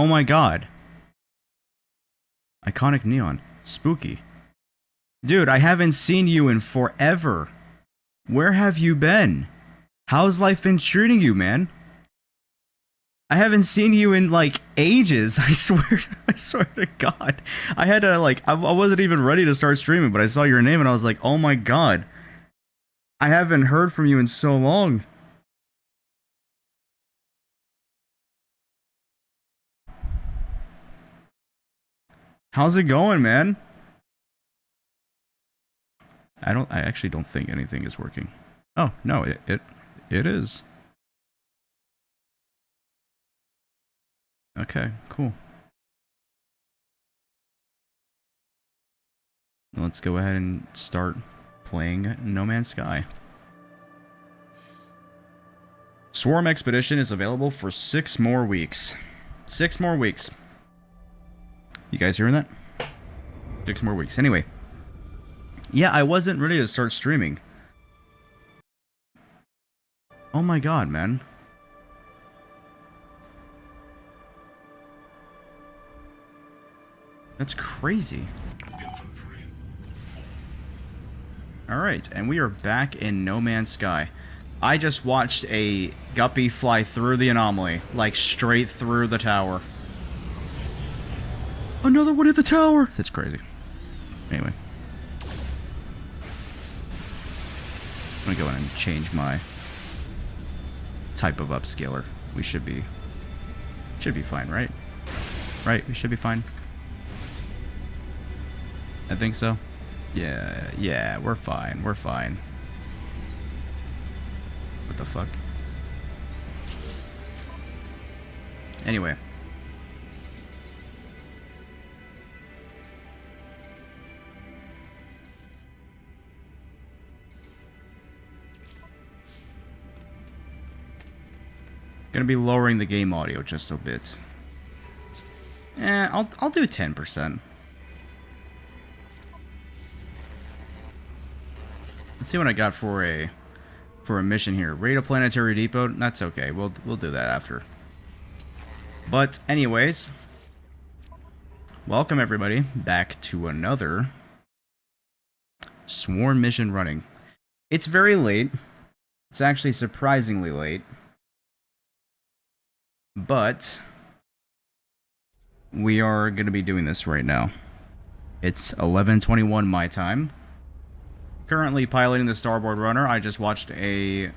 Oh my god. Iconic neon. Spooky. Dude, I haven't seen you in forever. Where have you been? How's life been treating you, man? I haven't seen you in like ages. I swear to God. I had to like, I wasn't even ready to start streaming, but I saw your name and I was like, oh my God. I haven't heard from you in so long. How's it going, man? I actually don't think anything is working. Oh, no, it is. Okay, cool. Let's go ahead and start playing No Man's Sky. Swarm Expedition is available for 6 more weeks. 6 more weeks. You guys hearing that? 6 more weeks. Anyway. Yeah, I wasn't ready to start streaming. Oh my god, man. That's crazy. Alright, and we are back in No Man's Sky. I just watched a guppy fly through the anomaly, like straight through the tower. Another one at the tower! That's crazy. Anyway. I'm gonna go in and change my type of upscaler. We should be fine, right? Right, we should be fine. I think so. Yeah, we're fine. We're fine. What the fuck? Anyway. Gonna be lowering the game audio just a bit. I'll do 10%. Let's see what I got for a mission here. Raid a planetary depot. That's okay. We'll do that after. But anyways, welcome everybody back to another Swarm mission running. It's very late. It's actually surprisingly late. But we are going to be doing this right now. It's 11:21 my time. Currently piloting the starboard runner. I just watched a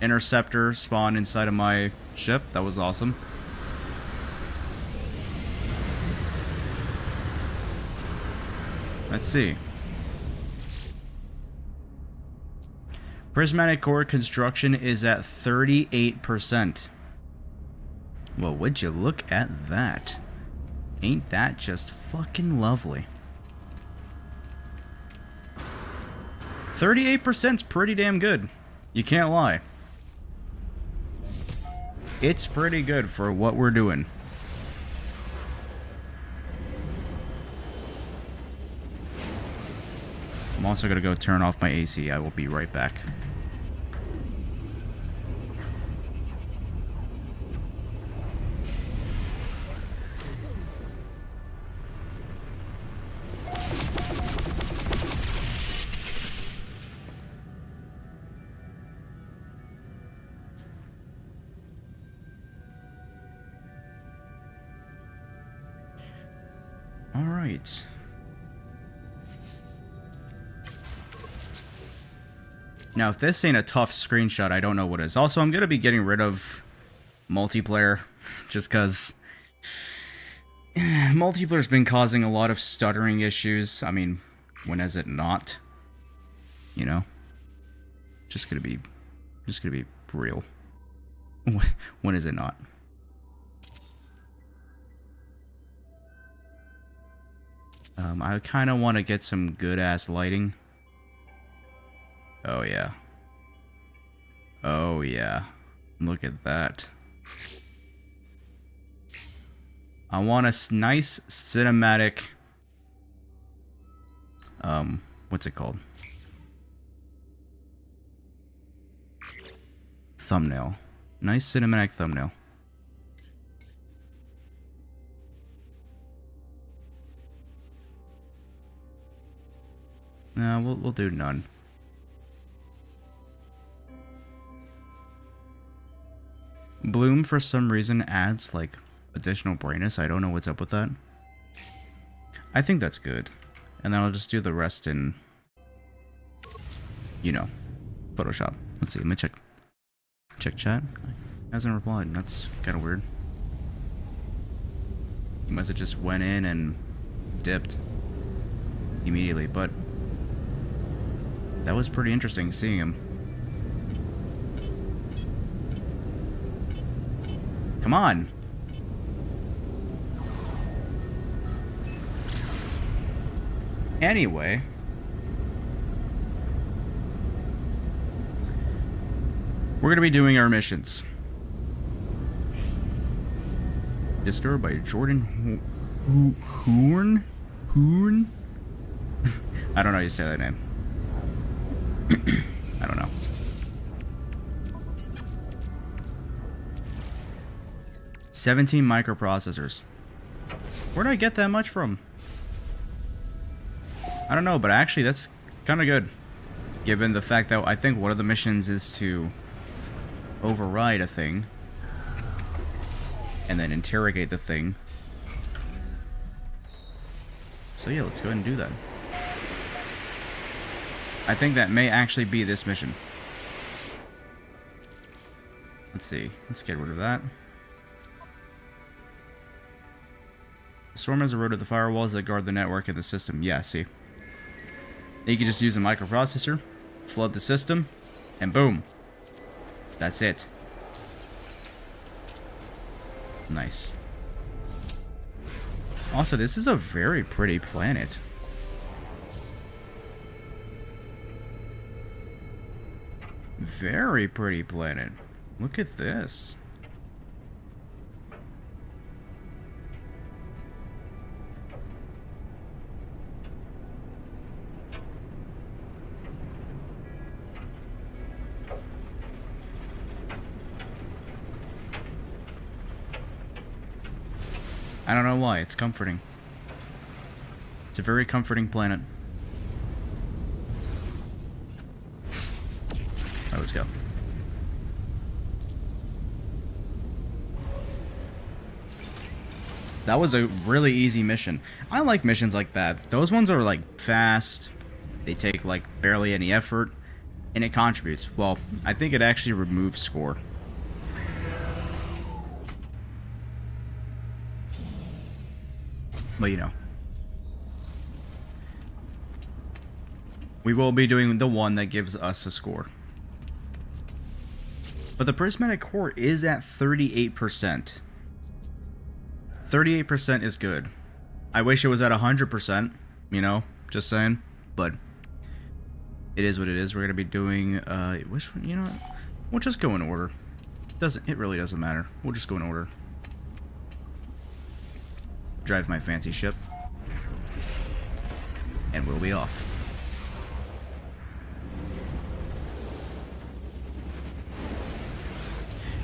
interceptor spawn inside of my ship. That was awesome. Let's see. Prismatic core construction is at 38%. Well, would you look at that? Ain't that just fucking lovely? 38%'s pretty damn good. You can't lie. It's pretty good for what we're doing. I'm also gonna go turn off my AC. I will be right back. Alright. Now, if this ain't a tough screenshot, I don't know what is. Also, I'm going to be getting rid of multiplayer, just because multiplayer's been causing a lot of stuttering issues. I mean, when has it not? You know? Just gonna be real. When is it not? I kind of want to get some good-ass lighting. Oh, yeah. Oh, yeah. Look at that. I want a nice cinematic... what's it called? Thumbnail. Nice cinematic thumbnail. No, we'll do none. Bloom for some reason adds like additional brightness. I don't know what's up with that. I think that's good. And then I'll just do the rest in, you know, Photoshop. Let's see, let me check chat. Hasn't replied. That's kind of weird. He must have just went in and dipped immediately, but that was pretty interesting seeing him. Come on. Anyway, we're gonna be doing our missions. Discovered by Jordan Horn? I don't know how you say that name. I don't know. $17 microprocessors. Where did I get that much from? I don't know, but actually that's kind of good. Given the fact that I think one of the missions is to override a thing. And then interrogate the thing. So yeah, let's go ahead and do that. I think that may actually be this mission. Let's see. Let's get rid of that. The storm has eroded the firewalls that guard the network and the system. Yeah, see. You can just use a microprocessor, flood the system, and boom. That's it. Nice. Also, this is a very pretty planet. Very pretty planet. Look at this. I don't know why, it's comforting. It's a very comforting planet. Alright, let's go. That was a really easy mission. I like missions like that. Those ones are like fast, they take like barely any effort, and it contributes. Well, I think it actually removes score. But you know, we will be doing the one that gives us a score. But the prismatic core is at 38%. 38% is good. I wish it was at 100%, you know, just saying. But it is what it is. We're going to be doing, which one, you know, we'll just go in order. It really doesn't matter. We'll just go in order. Drive my fancy ship, and we'll be off.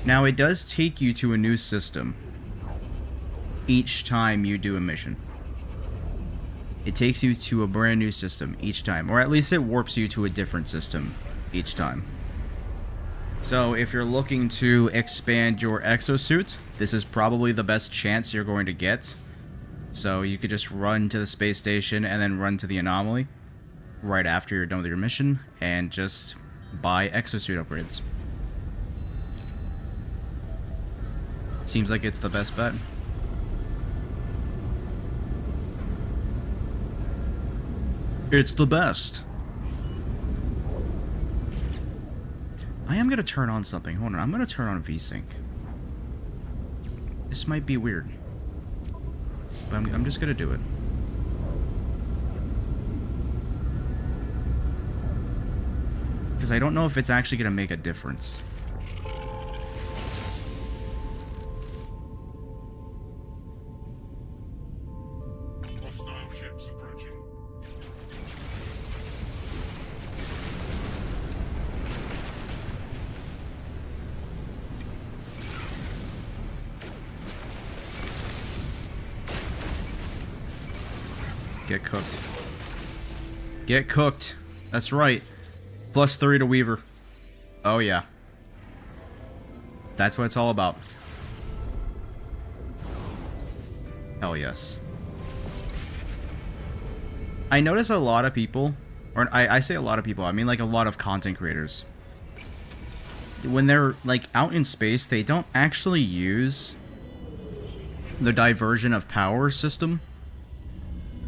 Now, it does take you to a new system each time you do a mission. It takes you to a brand new system each time, or at least it warps you to a different system each time. So if you're looking to expand your exosuit, this is probably the best chance you're going to get. So you could just run to the space station and then run to the anomaly right after you're done with your mission and just buy exosuit upgrades. Seems like it's the best bet. It's the best. I am going to turn on something. Hold on, I'm going to turn on VSync. This might be weird. But I'm just gonna do it. Because I don't know if it's actually gonna make a difference. Hostile ships approaching. Get cooked. Get cooked. That's right. +3 to Weaver. Oh yeah. That's what it's all about. Hell yes. I notice a lot of people, or I say a lot of people, I mean like a lot of content creators. When they're like out in space, they don't actually use the diversion of power system.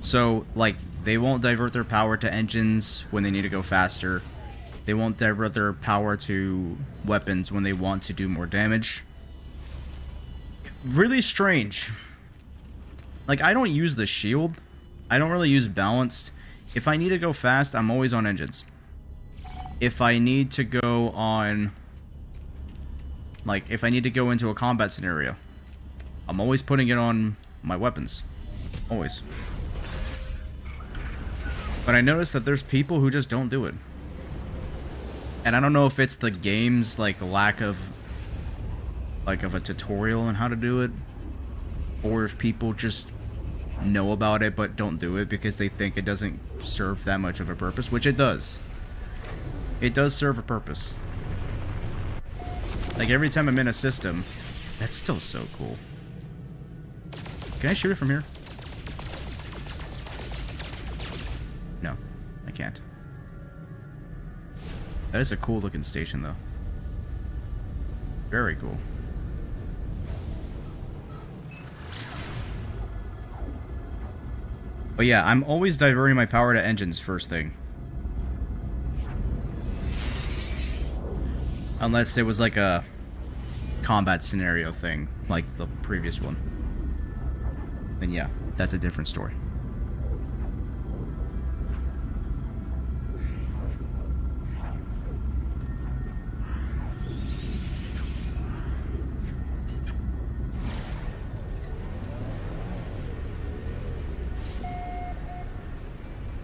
So like they won't divert their power to engines when they need to go faster. They won't divert their power to weapons when they want to do more damage. Really strange. Like, I don't use the shield. I don't really use balanced. If I need to go fast, I'm always on engines. If I need to go on... Like, if I need to go into a combat scenario, I'm always putting it on my weapons. Always. But I notice that there's people who just don't do it. And I don't know if it's the game's, like, lack of... like, of a tutorial on how to do it. Or if people just know about it but don't do it because they think it doesn't serve that much of a purpose, which it does. It does serve a purpose. Like, every time I'm in a system, that's still so cool. Can I shoot it from here? No, I can't. That is a cool looking station, though. Very cool. But yeah, I'm always diverting my power to engines first thing. Unless it was like a combat scenario thing, like the previous one. Then yeah, that's a different story.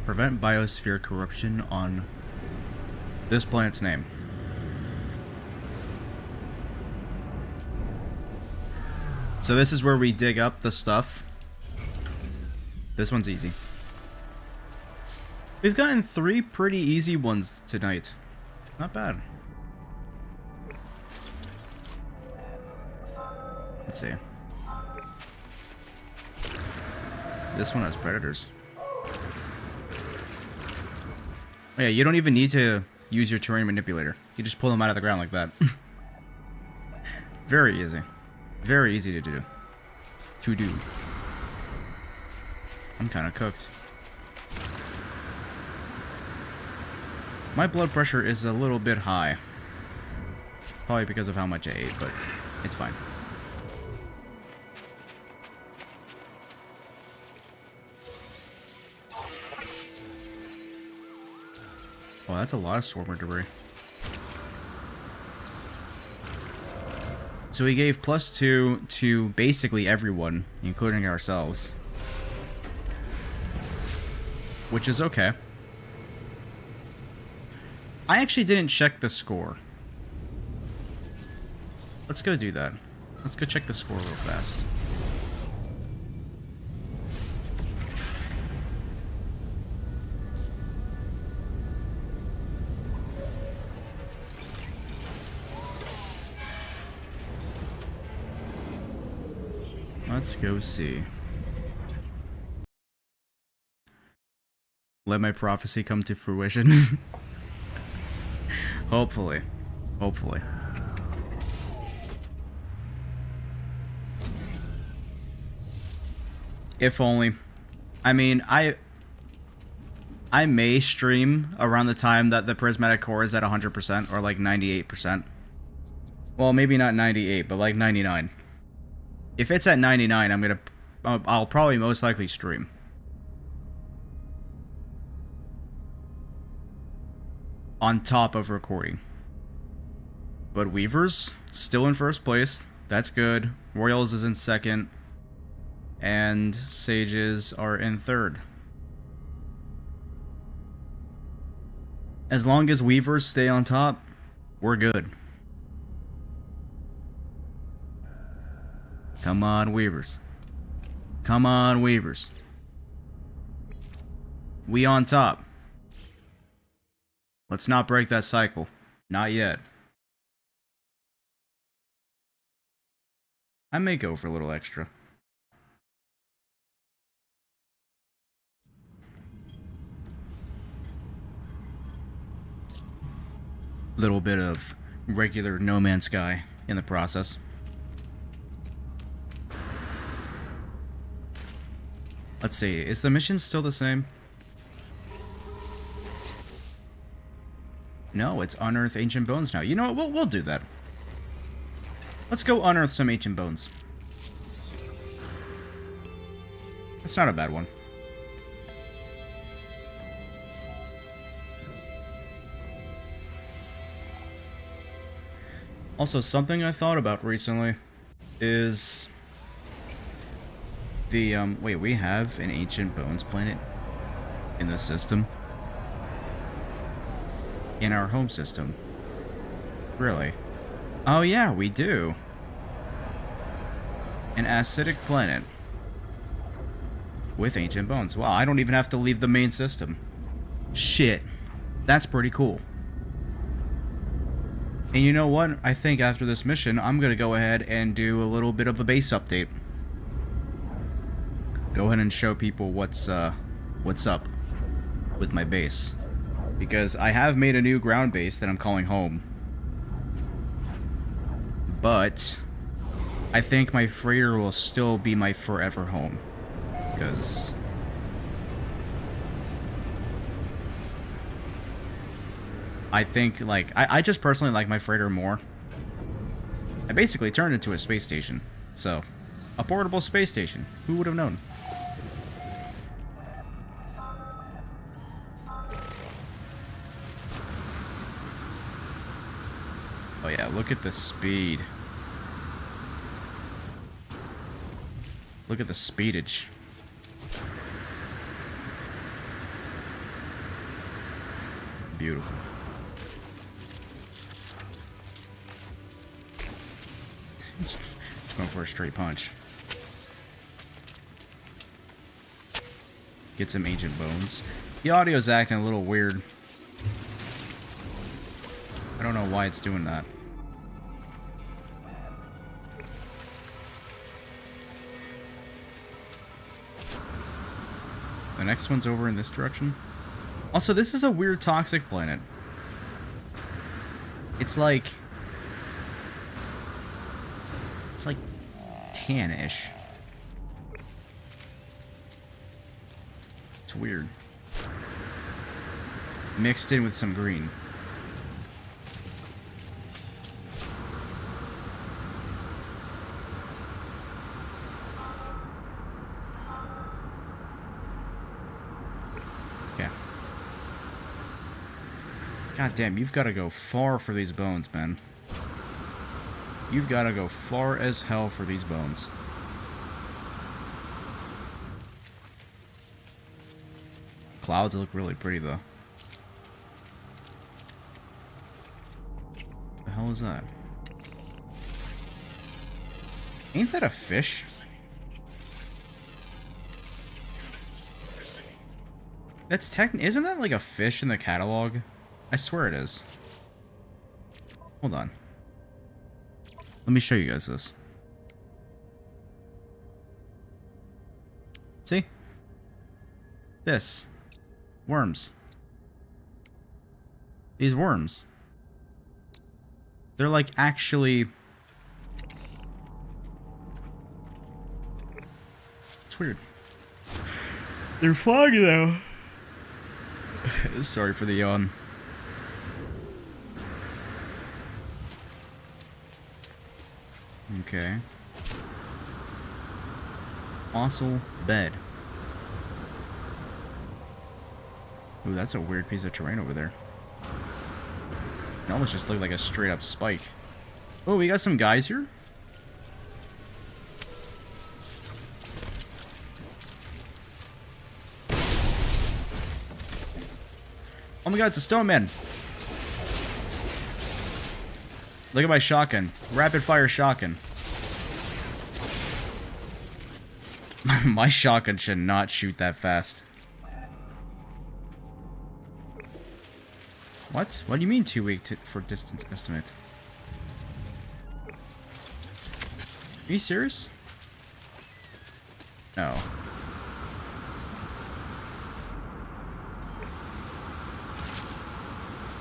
Prevent biosphere corruption on this planet's name. So this is where we dig up the stuff. This one's easy. We've gotten 3 pretty easy ones tonight. Not bad. Let's see. This one has predators. Oh yeah, you don't even need to use your terrain manipulator. You just pull them out of the ground like that. Very easy. Very easy to do. I'm kind of cooked. My blood pressure is a little bit high. Probably because of how much I ate, but it's fine. Oh, that's a lot of swarmer debris. So we gave +2 to basically everyone, including ourselves. Which is okay. I actually didn't check the score. Let's go do that. Let's go check the score real fast. Let's go see. Let my prophecy come to fruition. Hopefully. Hopefully. If only. I mean, I may stream around the time that the prismatic core is at 100% or like 98%. Well, maybe not 98, but like 99. If it's at 99, I'll probably most likely stream. On top of recording. But Weavers, still in first place. That's good. Royals is in second. And Sages are in third. As long as Weavers stay on top, we're good. Come on, Weavers. Come on, Weavers. We on top. Let's not break that cycle. Not yet. I may go for a little extra. Little bit of regular No Man's Sky in the process. Let's see, is the mission still the same? No, it's unearth ancient bones now. You know what? We'll do that. Let's go unearth some ancient bones. That's not a bad one. Also, something I thought about recently is the, wait, we have an ancient bones planet in the system? In our home system? Really? Oh yeah, we do. An acidic planet with ancient bones. Wow, I don't even have to leave the main system. Shit. That's pretty cool. And you know what? I think after this mission, I'm gonna go ahead and do a little bit of a base update. Go ahead and show people what's up with my base. Because I have made a new ground base that I'm calling home. But I think my freighter will still be my forever home. Because I think, like, I just personally like my freighter more. I basically turned it into a space station. So, a portable space station. Who would have known? Oh yeah, look at the speed. Look at the speedage. Beautiful. Just going for a straight punch. Get some ancient bones. The audio's acting a little weird. I don't know why it's doing that. The next one's over in this direction. Also, this is a weird toxic planet. It's like tan-ish. It's weird. Mixed in with some green. Okay. God damn, you've got to go far for these bones, man. You've got to go far as hell for these bones. Clouds look really pretty, though. What the hell is that? Ain't that a fish? That's isn't that like a fish in the catalog? I swear it is. Hold on. Let me show you guys this. See? This. Worms. These worms. They're like actually... It's weird. They're foggy though. Sorry for the yawn. Okay. Fossil bed. Ooh, that's a weird piece of terrain over there. It almost just looked like a straight up spike. Oh, we got some guys here? Oh my god, it's a stone man. Look at my shotgun. Rapid fire shotgun. My shotgun should not shoot that fast. What? What do you mean 2 week for distance estimate? Are you serious? No.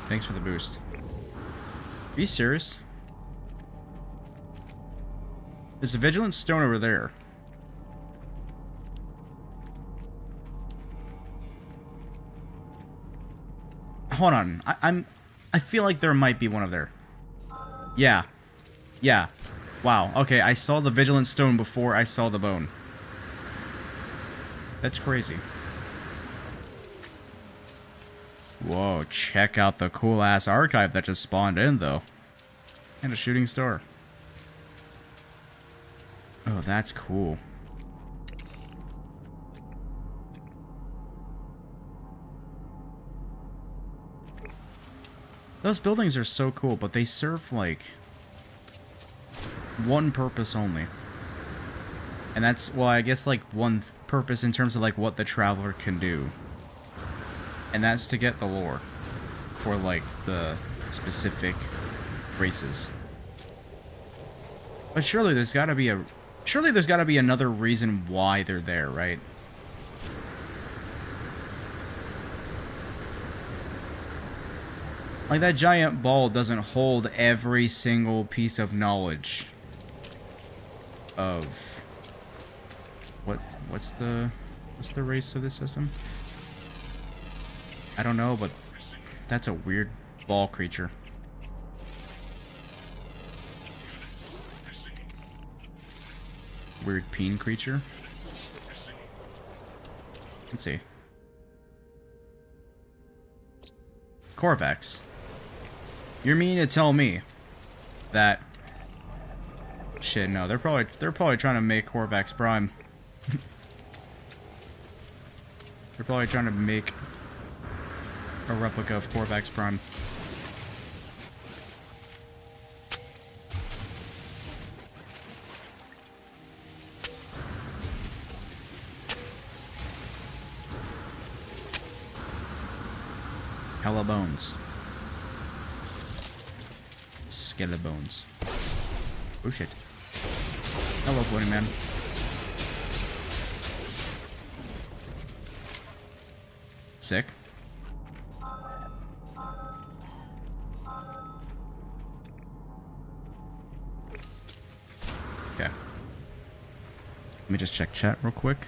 Thanks for the boost. Are you serious? There's a Vigilant Stone over there. Hold on. I feel like there might be one over there. Yeah. Yeah. Wow. Okay, I saw the Vigilant Stone before I saw the bone. That's crazy. Whoa, check out the cool-ass archive that just spawned in, though. And a shooting star. Oh, that's cool. Those buildings are so cool, but they serve, like, one purpose only. And that's, well, I guess, like, one purpose in terms of, like, what the Traveler can do. And that's to get the lore for, like, the specific races. But surely there's gotta be another reason why they're there, right? Like, that giant ball doesn't hold every single piece of knowledge of what's the race of this system? I don't know, but that's a weird ball creature. Weird peen creature. Let's see. Korvax. You're meaning to tell me that shit, no, they're probably trying to make Korvax Prime. They're probably trying to make a replica of Korvax Prime. Hella bones. Skelebones. Oh shit. Hello, Floating Man. Sick. Okay. Let me just check chat real quick.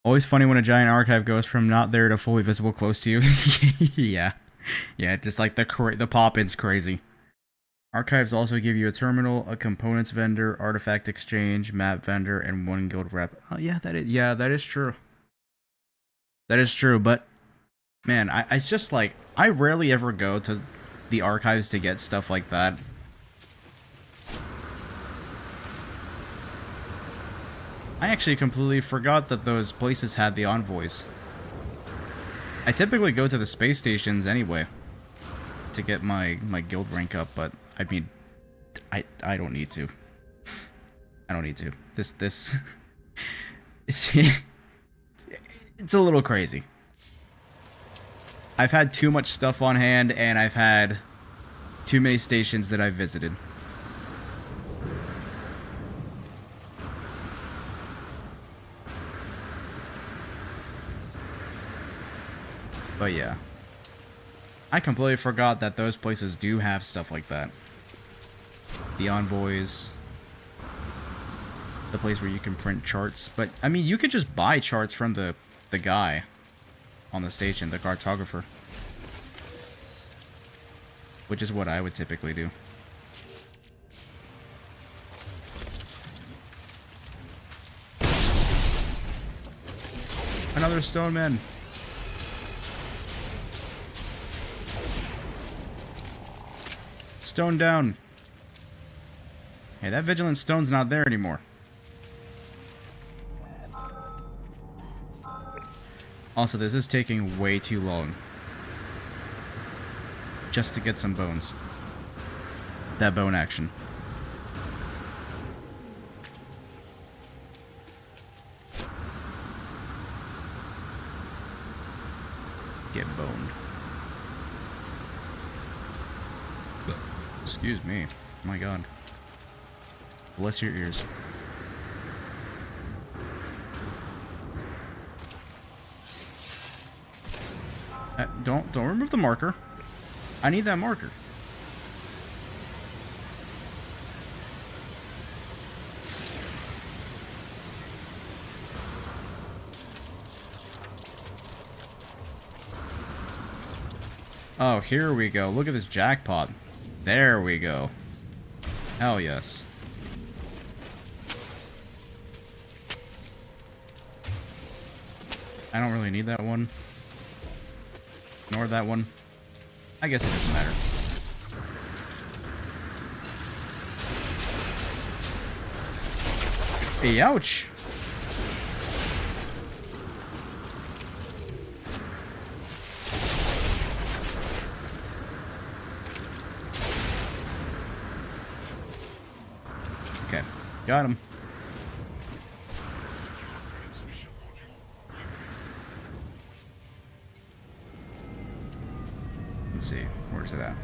Always funny when a giant archive goes from not there to fully visible close to you. Yeah. Yeah, just like the pop-in's crazy. Archives also give you a terminal, a components vendor, artifact exchange, map vendor, and 1 guild rep. Oh yeah, that is true. That is true, but man, I just like, I rarely ever go to the archives to get stuff like that. I actually completely forgot that those places had the envoys. I typically go to the space stations anyway to get my guild rank up, but I mean, I don't need to. I don't need to. This it's a little crazy. I've had too much stuff on hand, and I've had too many stations that I've visited. But yeah, I completely forgot that those places do have stuff like that. The envoys, the place where you can print charts. But I mean, you could just buy charts from the guy on the station, the cartographer, which is what I would typically do. Another stone man. Stone down. Hey, that Vigilant Stone's not there anymore. Also, this is taking way too long. Just to get some bones. That bone action. get boned. Excuse me. My god. Bless your ears. Don't remove the marker. I need that marker. Oh, here we go. Look at this jackpot. There we go. Hell yes. I don't really need that one. Nor that one. I guess it doesn't matter. Hey, ouch! Okay, got him. Transmission module. Let's see, where's it at?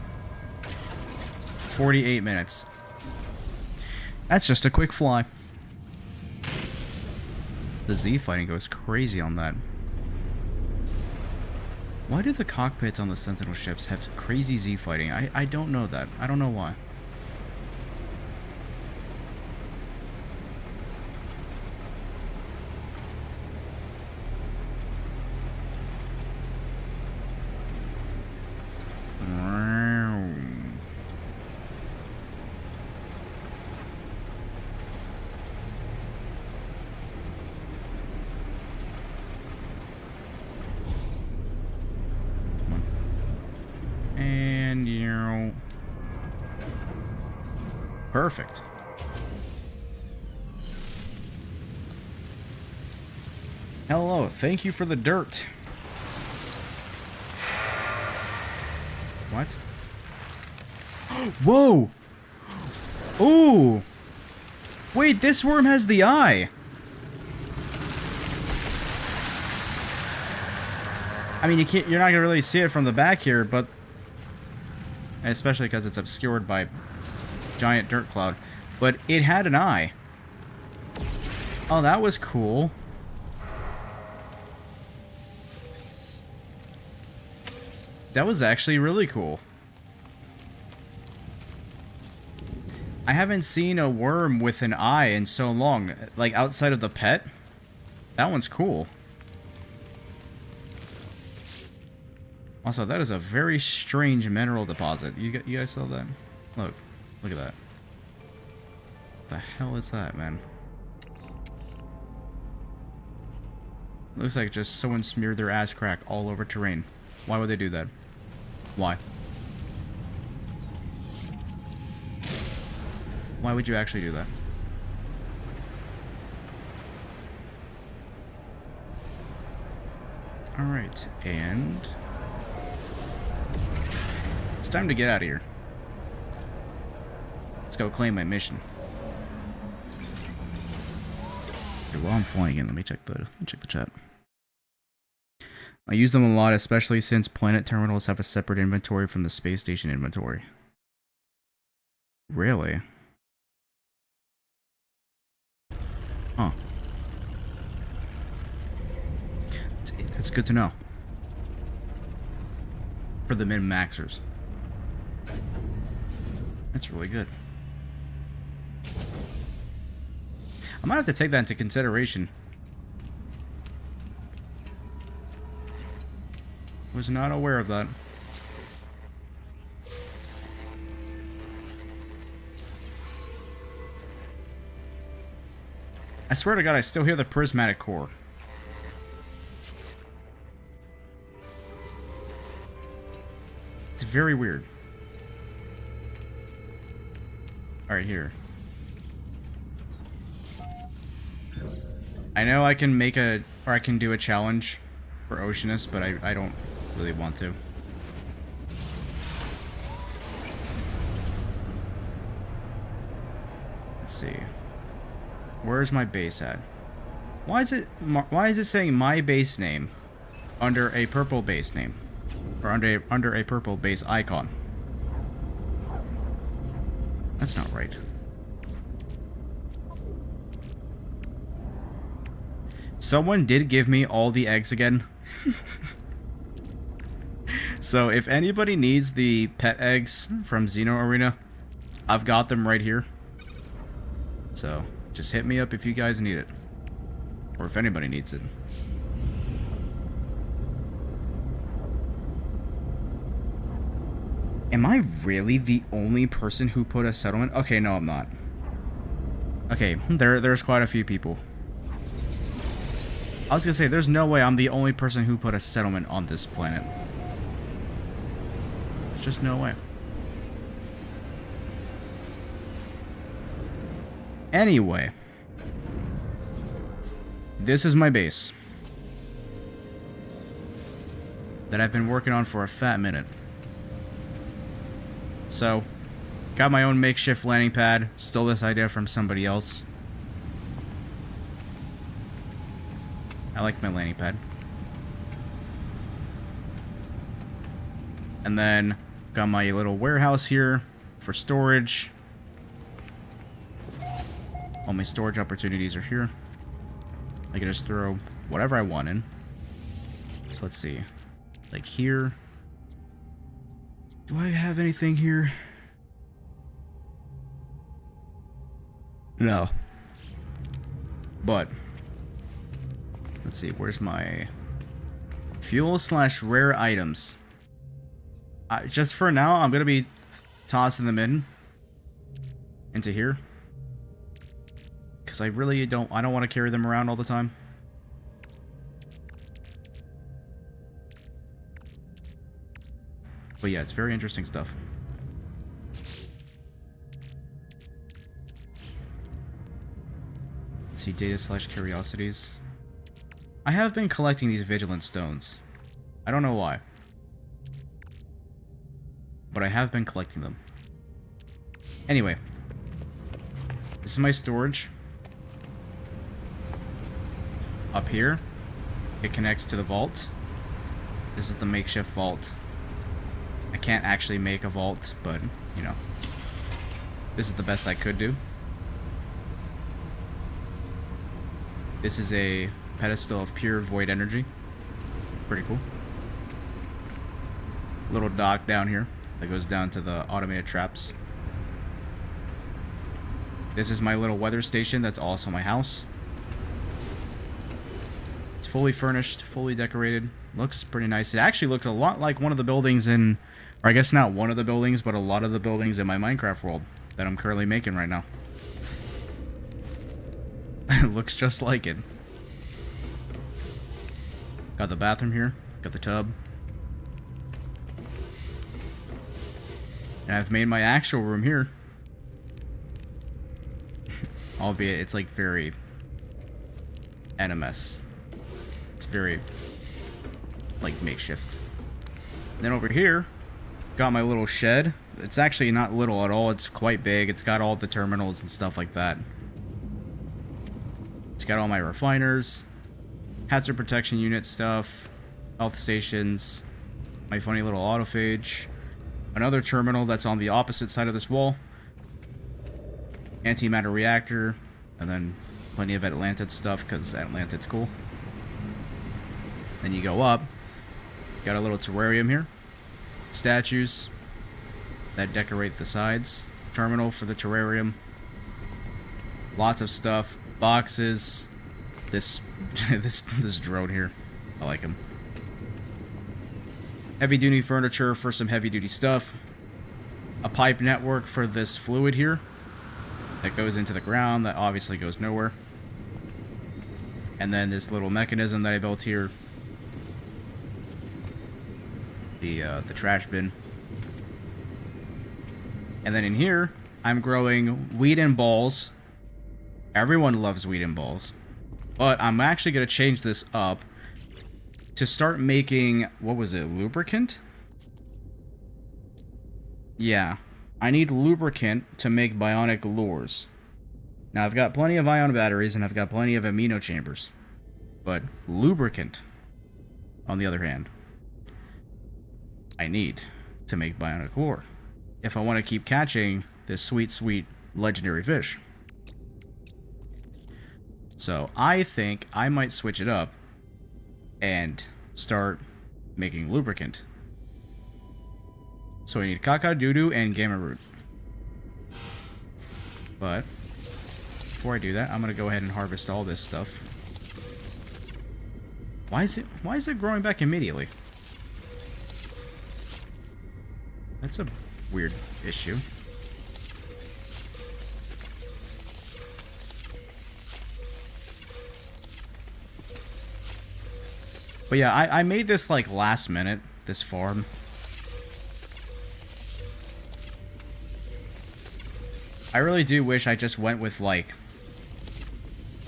48 minutes. That's just a quick fly. The Z fighting goes crazy on that. Why do the cockpits on the Sentinel ships have crazy Z fighting? I don't know that. I don't know why. And you. Perfect. Hello, thank you for the dirt. What? Whoa! Ooh! Wait, this worm has the eye! I mean, you're not gonna really see it from the back here, but especially because it's obscured by giant dirt cloud. But it had an eye. Oh, that was cool. That was actually really cool. I haven't seen a worm with an eye in so long. Like, outside of the pet. That one's cool. Also, that is a very strange mineral deposit. You guys saw that? Look at that. What the hell is that, man? Looks like just someone smeared their ass crack all over terrain. Why would they do that? Why? Why would you actually do that? Alright, and it's time to get out of here. Let's go claim my mission. Okay, while I'm flying in, let me check the chat. I use them a lot, especially since planet terminals have a separate inventory from the space station inventory. Really? Huh. That's good to know. For the min-maxers. That's really good. I might have to take that into consideration. Was not aware of that. I swear to God, I still hear the prismatic core. It's very weird. Alright, here. I know I can make or I can do a challenge for Oceanus, but I don't really want to. Let's see. Where's my base at? Why is it saying my base name under a purple base name. Or under a purple base icon. That's not right. Someone did give me all the eggs again. So if anybody needs the pet eggs from Xeno Arena, I've got them right here. So just hit me up if you guys need it. Or if anybody needs it. Am I really the only person who put a settlement? Okay, no, I'm not. Okay, there's quite a few people. I was gonna say, there's no way I'm the only person who put a settlement on this planet. There's just no way. Anyway. This is my base. That I've been working on for a fat minute. So, got my own makeshift landing pad. Stole this idea from somebody else. I like my landing pad. And then, got my little warehouse here for storage. All my storage opportunities are here. I can just throw whatever I want in. So let's see. Like here. Do I have anything here? No. But let's see, where's my fuel / rare items? Just for now, I'm gonna be tossing them into here. Because I really don't want to carry them around all the time. But yeah, it's very interesting stuff. Let's see, data / curiosities. I have been collecting these vigilant stones. I don't know why. But I have been collecting them. Anyway. This is my storage. Up here, it connects to the vault. This is the makeshift vault. I can't actually make a vault, but, you know, this is the best I could do. This is a pedestal of pure void energy. Pretty cool. Little dock down here that goes down to the automated traps. This is my little weather station that's also my house. It's fully furnished, fully decorated. Looks pretty nice. It actually looks a lot like one of the buildings in... Or I guess not one of the buildings, but a lot of the buildings in my Minecraft world that I'm currently making right now. It looks just like it. Got the bathroom here. Got the tub. And I've made my actual room here. Albeit, it's like very... NMS. It's very... like makeshift. And then over here... got my little shed. It's actually not little at all. It's quite big. It's got all the terminals and stuff like that. It's got all my refiners, hazard protection unit stuff, health stations, my funny little autophage, another terminal that's on the opposite side of this wall, antimatter reactor, and then plenty of Atlantid stuff because Atlantid's cool. Then you go up, got a little terrarium here. Statues that decorate the sides. Terminal for the terrarium. Lots of stuff. Boxes. This this drone here. I like him. Heavy duty furniture for some heavy duty stuff. A pipe network for this fluid here that goes into the ground that obviously goes nowhere. And then this little mechanism that I built here. The trash bin. And then in here, I'm growing wheat and balls. Everyone loves wheat and balls. But I'm actually going to change this up to start making, what was it, lubricant? Yeah, I need lubricant to make bionic lures. Now, I've got plenty of ion batteries and I've got plenty of amino chambers. But lubricant... on the other hand, I need to make bionic lure if I want to keep catching this sweet, sweet legendary fish. So I think I might switch it up and start making lubricant. So I need Kakadudu and Gamma Root. But before I do that, I'm gonna go ahead and harvest all this stuff. Why is it growing back immediately? That's a weird issue. But yeah, I made this like last minute, this farm. I really do wish I just went with like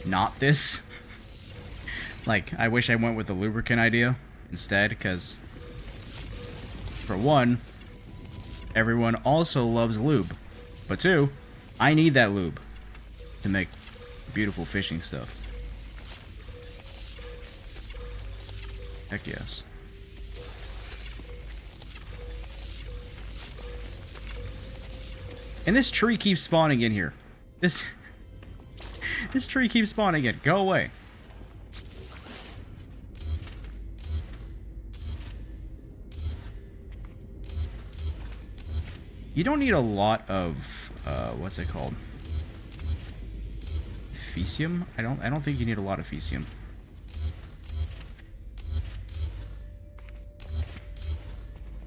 not this. Like, I wish I went with the lubricant idea instead, because for one, everyone also loves lube. But two, I need that lube to make beautiful fishing stuff. Heck yes. And this tree keeps spawning in here. This tree keeps spawning in. Go away. You don't need a lot of what's it called? Fecium? I don't think you need a lot of fecium.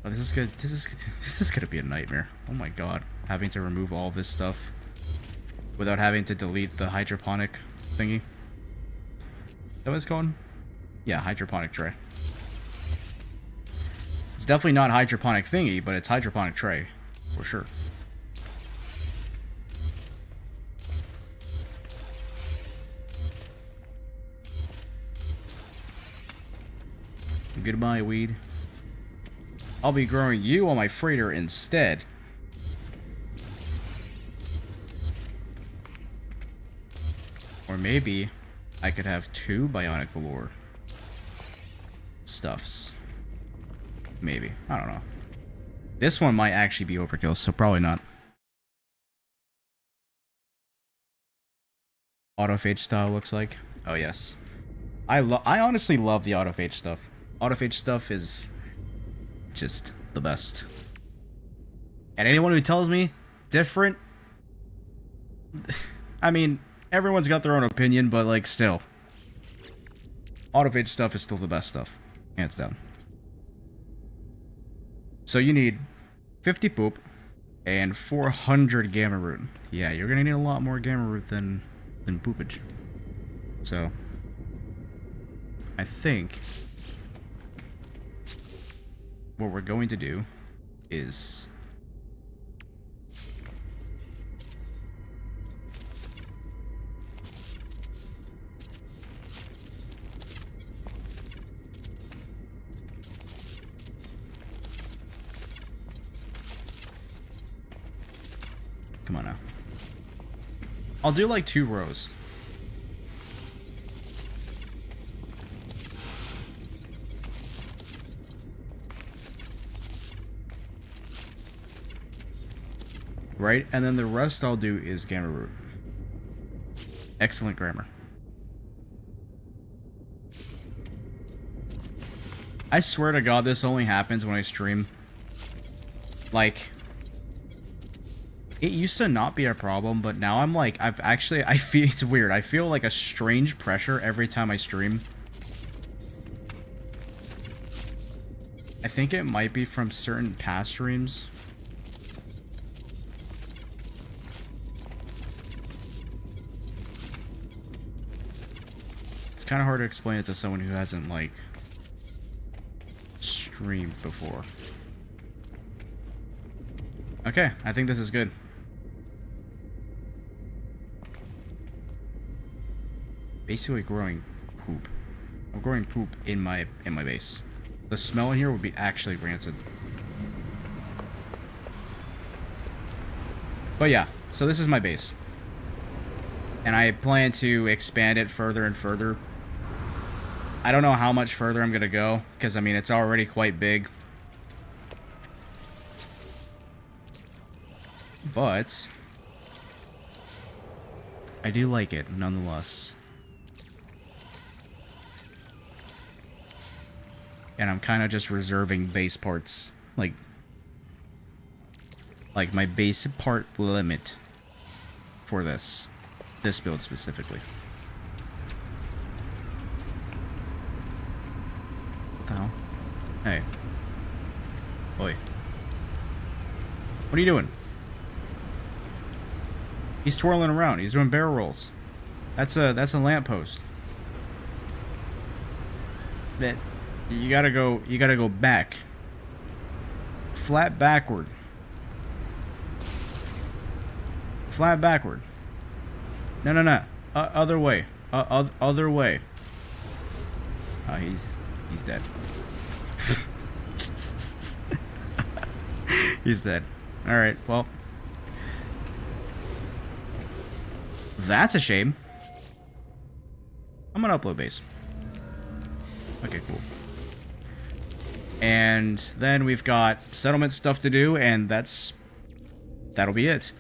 Oh, this is good. This is gonna be a nightmare. Oh my god, having to remove all this stuff without having to delete the hydroponic thingy. Is that what it's called? Yeah, hydroponic tray. It's definitely not hydroponic thingy, but it's hydroponic tray for sure. Goodbye, weed. I'll be growing you on my freighter instead. Or maybe I could have 2 bionic lure stuffs. Maybe. I don't know. This one might actually be overkill, so probably not. Autophage style looks like. Oh yes. I honestly love the autophage stuff. Autophage stuff is just the best. And anyone who tells me different, I mean, everyone's got their own opinion, but like still, autophage stuff is still the best stuff, hands down. So you need 50 poop and 400 gamma root. Yeah, you're gonna need a lot more gamma root than poopage. So I think what we're going to do is come on now. I'll do like 2 rows. Right? And then the rest I'll do is gamma root. Excellent grammar. I swear to God, this only happens when I stream. Like, it used to not be a problem, but now I'm like, I feel, it's weird. I feel like a strange pressure every time I stream. I think it might be from certain past streams. Kind of hard to explain it to someone who hasn't like streamed before. Okay, I think this is good. Basically growing poop. I'm growing poop in my base. The smell in here would be actually rancid. But yeah, so this is my base. And I plan to expand it further and further. I don't know how much further I'm gonna go, because, I mean, it's already quite big. But I do like it, nonetheless. And I'm kind of just reserving base parts. Like my base part limit for this. This build specifically. What the hell? Hey. Oi. What are you doing? He's twirling around. He's doing barrel rolls. That's a lamppost. That you gotta go back. Flat backward. Flat backward. No. Other way. Other way. Oh, he's dead. He's dead. Alright, well. That's a shame. I'm gonna upload base. Okay, cool. And then we've got settlement stuff to do, and that'll be it.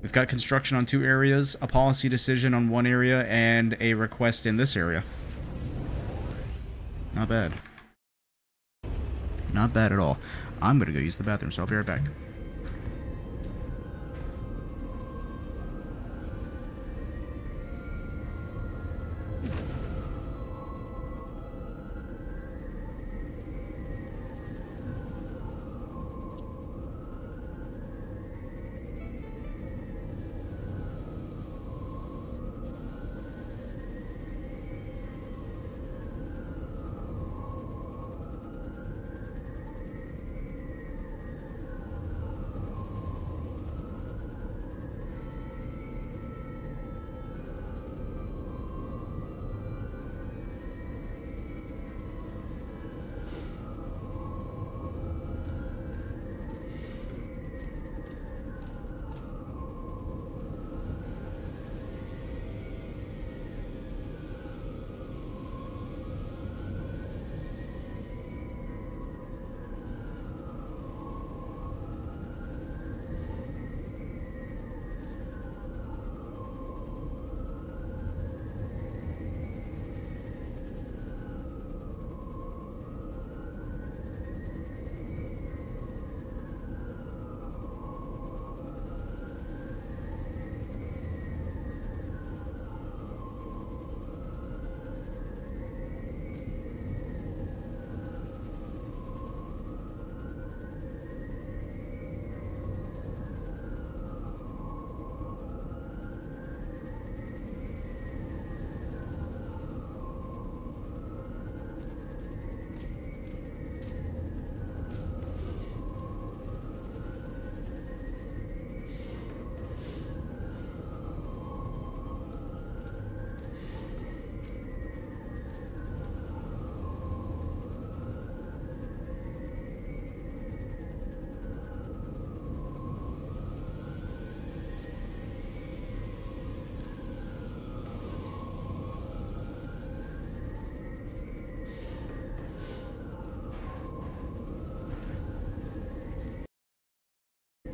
We've got construction on 2 areas, a policy decision on 1 area, and a request in this area. Not bad. Not bad at all. I'm gonna go use the bathroom, so I'll be right back.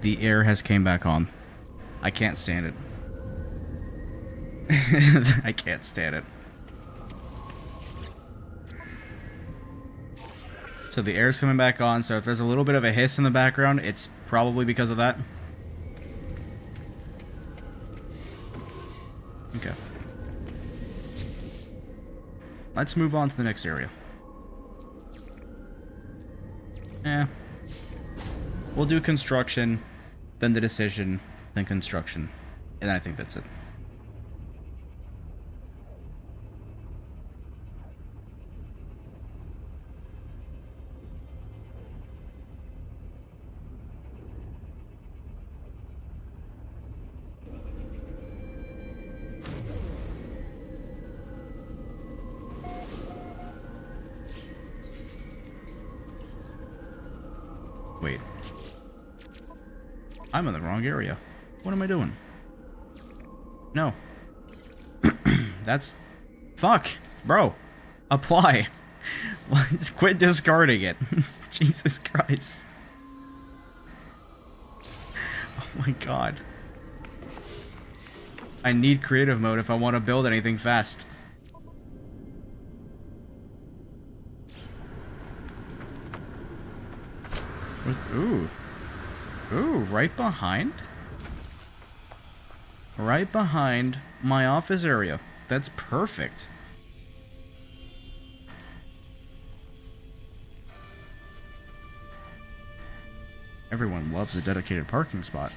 The air has came back on. I can't stand it. I can't stand it. So the air's coming back on, so if there's a little bit of a hiss in the background, it's probably because of that. Okay. Let's move on to the next area. We'll do construction, then the decision, then construction. And I think that's it. Wait. I'm in the wrong area. What am I doing? No. That's... Fuck! Bro! Apply. Just quit discarding it. Jesus Christ. Oh my god. I need creative mode if I want to build anything fast. Ooh. Ooh, right behind? Right behind my office area. That's perfect. Everyone loves a dedicated parking spot.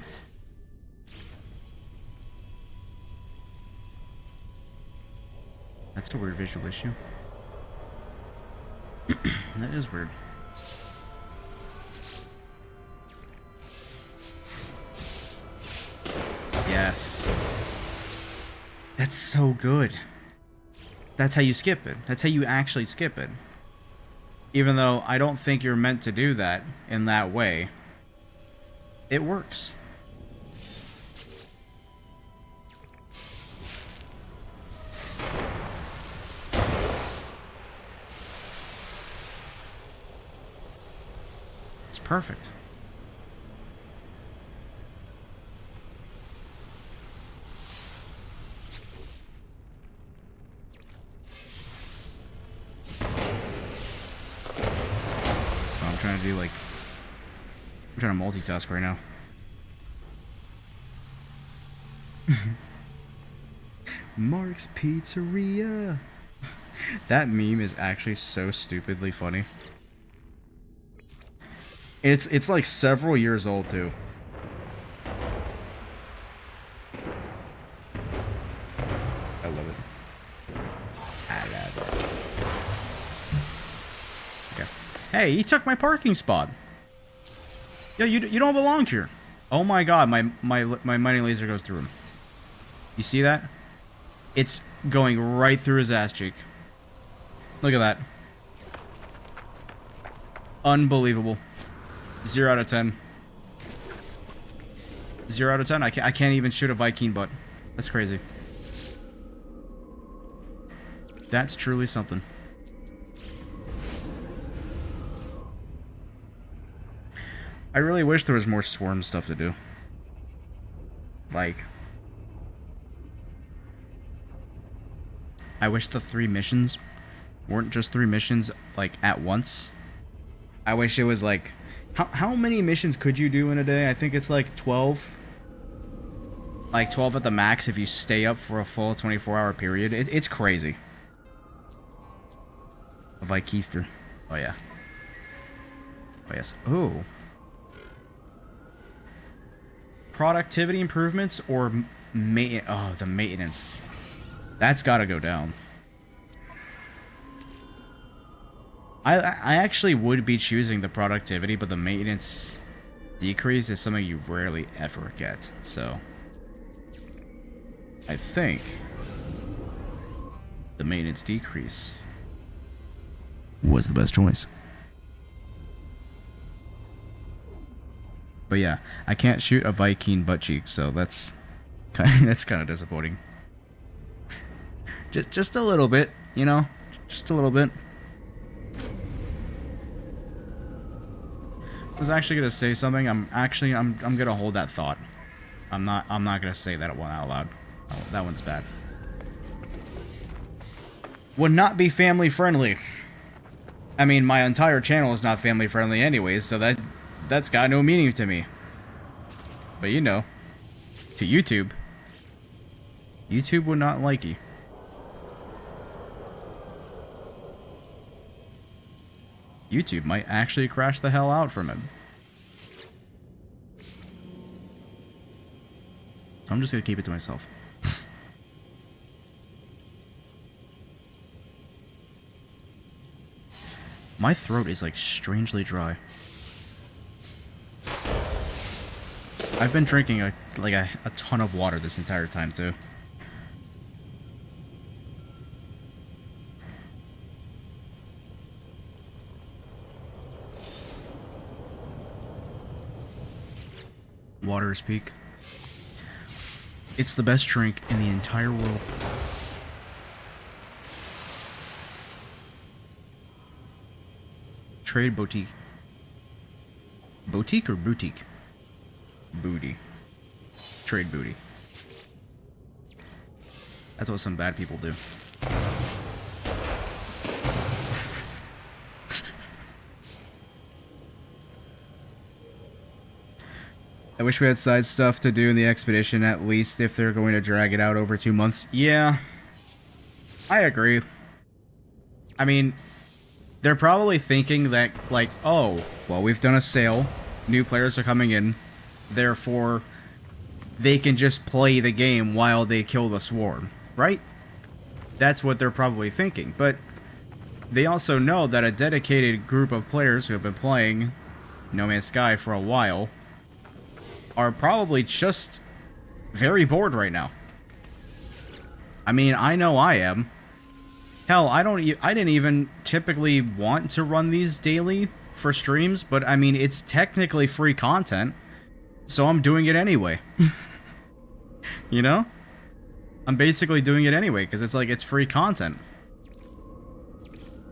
That's a weird visual issue. That is weird. Yes. That's so good. That's how you skip it. That's how you actually skip it. Even though I don't think you're meant to do that in that way, it works. It's perfect. I'm trying to do like... I'm trying to multitask right now. Mark's Pizzeria. That meme is actually so stupidly funny. It's like several years old too. I love it. I love it. Okay. Hey, he took my parking spot. Yo, you don't belong here. Oh my god, my mighty laser goes through him. You see that? It's going right through his ass cheek. Look at that. Unbelievable. 0 out of 10. 0 out of 10? I can't even shoot a Viking butt. That's crazy. That's truly something. I really wish there was more swarm stuff to do. Like... I wish the 3 missions weren't just 3 missions, like, at once. I wish it was, like... How many missions could you do in a day? I think it's, like, 12. Like, 12 at the max if you stay up for a full 24-hour period. It's crazy. A Vikeister. Oh, yeah. Oh, yes. Ooh. Productivity improvements or... Oh, the maintenance. That's gotta go down. I actually would be choosing the productivity, but the maintenance decrease is something you rarely ever get. So, I think the maintenance decrease was the best choice. But yeah, I can't shoot a Viking butt cheek, so that's kind of disappointing. Just a little bit, you know, just a little bit. I was actually gonna say something. I'm gonna hold that thought. I'm not gonna say that one out loud. Oh, that one's bad. Would not be family friendly. I mean, my entire channel is not family friendly anyways, so that's got no meaning to me. But you know, to YouTube would not like you. YouTube might actually crash the hell out from it. I'm just gonna keep it to myself. My throat is like strangely dry. I've been drinking a ton of water this entire time too. Water's Peak. It's the best drink in the entire world. Trade boutique. Boutique or boutique? Booty. Trade booty. That's what some bad people do. I wish we had side stuff to do in the expedition, at least if they're going to drag it out over 2 months. Yeah, I agree. I mean, they're probably thinking that, like, oh, well, we've done a sale, new players are coming in, therefore, they can just play the game while they kill the swarm, right? That's what they're probably thinking, but they also know that a dedicated group of players who have been playing No Man's Sky for a while are probably just very bored right now. I mean, I know I am. Hell, I didn't even typically want to run these daily for streams, but I mean, it's technically free content, so I'm doing it anyway. You know? I'm basically doing it anyway, because it's like, it's free content.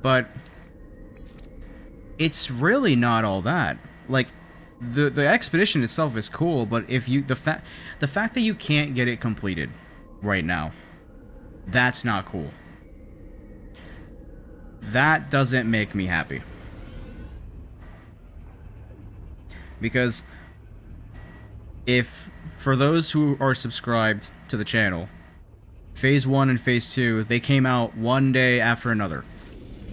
But it's really not all that. Like, the expedition itself is cool, but if you the fact that you can't get it completed right now, that's not cool. That doesn't make me happy. Because if, for those who are subscribed to the channel, Phase 1 and Phase 2, they came out one day after another.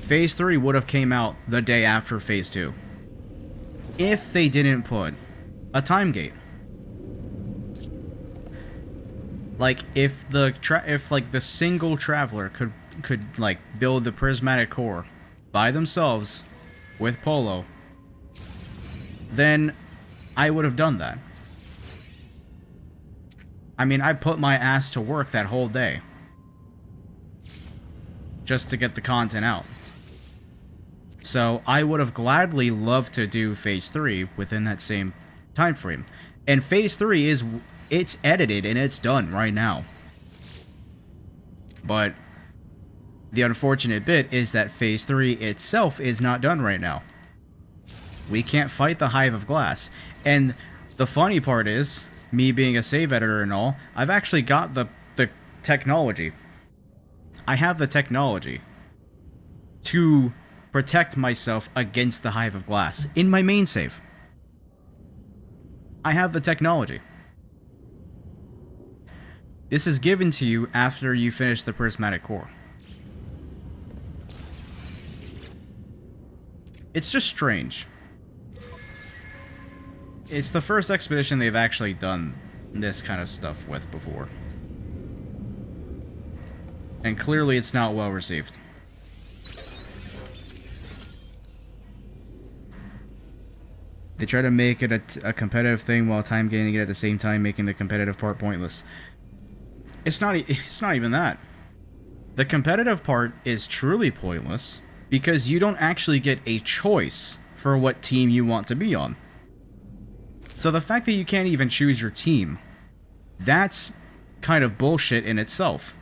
Phase 3 would have came out the day after Phase 2. If they didn't put a time gate. Like, if the single traveler could like build the prismatic core by themselves with Polo, then I would have done that. I mean, I put my ass to work that whole day just to get the content out. So I would have gladly loved to do Phase 3 within that same time frame. And Phase 3 it's edited and it's done right now. But the unfortunate bit is that Phase 3 itself is not done right now. We can't fight the Hive of Glass. And the funny part is, me being a save editor and all, I've actually got the technology. I have the technology to protect myself against the Hive of Glass in my main save. I have the technology. This is given to you after you finish the prismatic core. It's just strange. It's the first expedition they've actually done this kind of stuff with before. And clearly it's not well received. They try to make it a competitive thing while time gaining it at the same time, making the competitive part pointless. It's not even that. The competitive part is truly pointless because you don't actually get a choice for what team you want to be on. So the fact that you can't even choose your team, that's kind of bullshit in itself.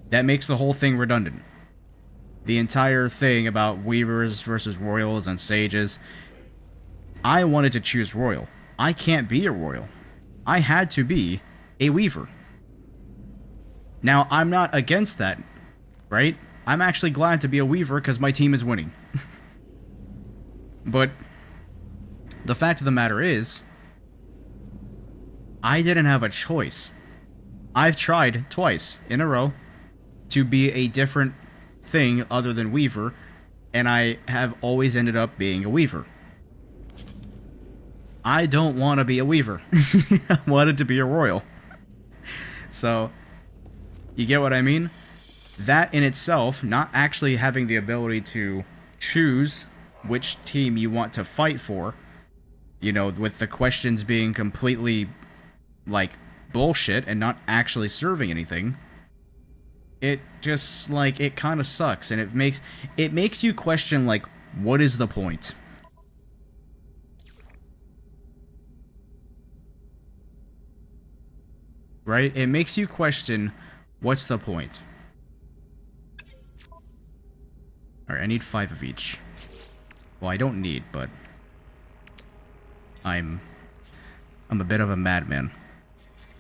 That makes the whole thing redundant. The entire thing about Weavers versus Royals and Sages, I wanted to choose Royal. I can't be a Royal. I had to be a Weaver. Now, I'm not against that, right? I'm actually glad to be a Weaver because my team is winning. But the fact of the matter is, I didn't have a choice. I've tried twice in a row to be a different thing other than Weaver, and I have always ended up being a Weaver. I don't want to be a Weaver. I wanted to be a Royal. So, you get what I mean? That in itself, not actually having the ability to choose which team you want to fight for, you know, with the questions being completely, like, bullshit and not actually serving anything, it just, like, it kind of sucks, and it makes you question, like, what is the point? Right? It makes you question, what's the point? Alright, I need 5 of each. Well, I don't need, but I'm a bit of a madman.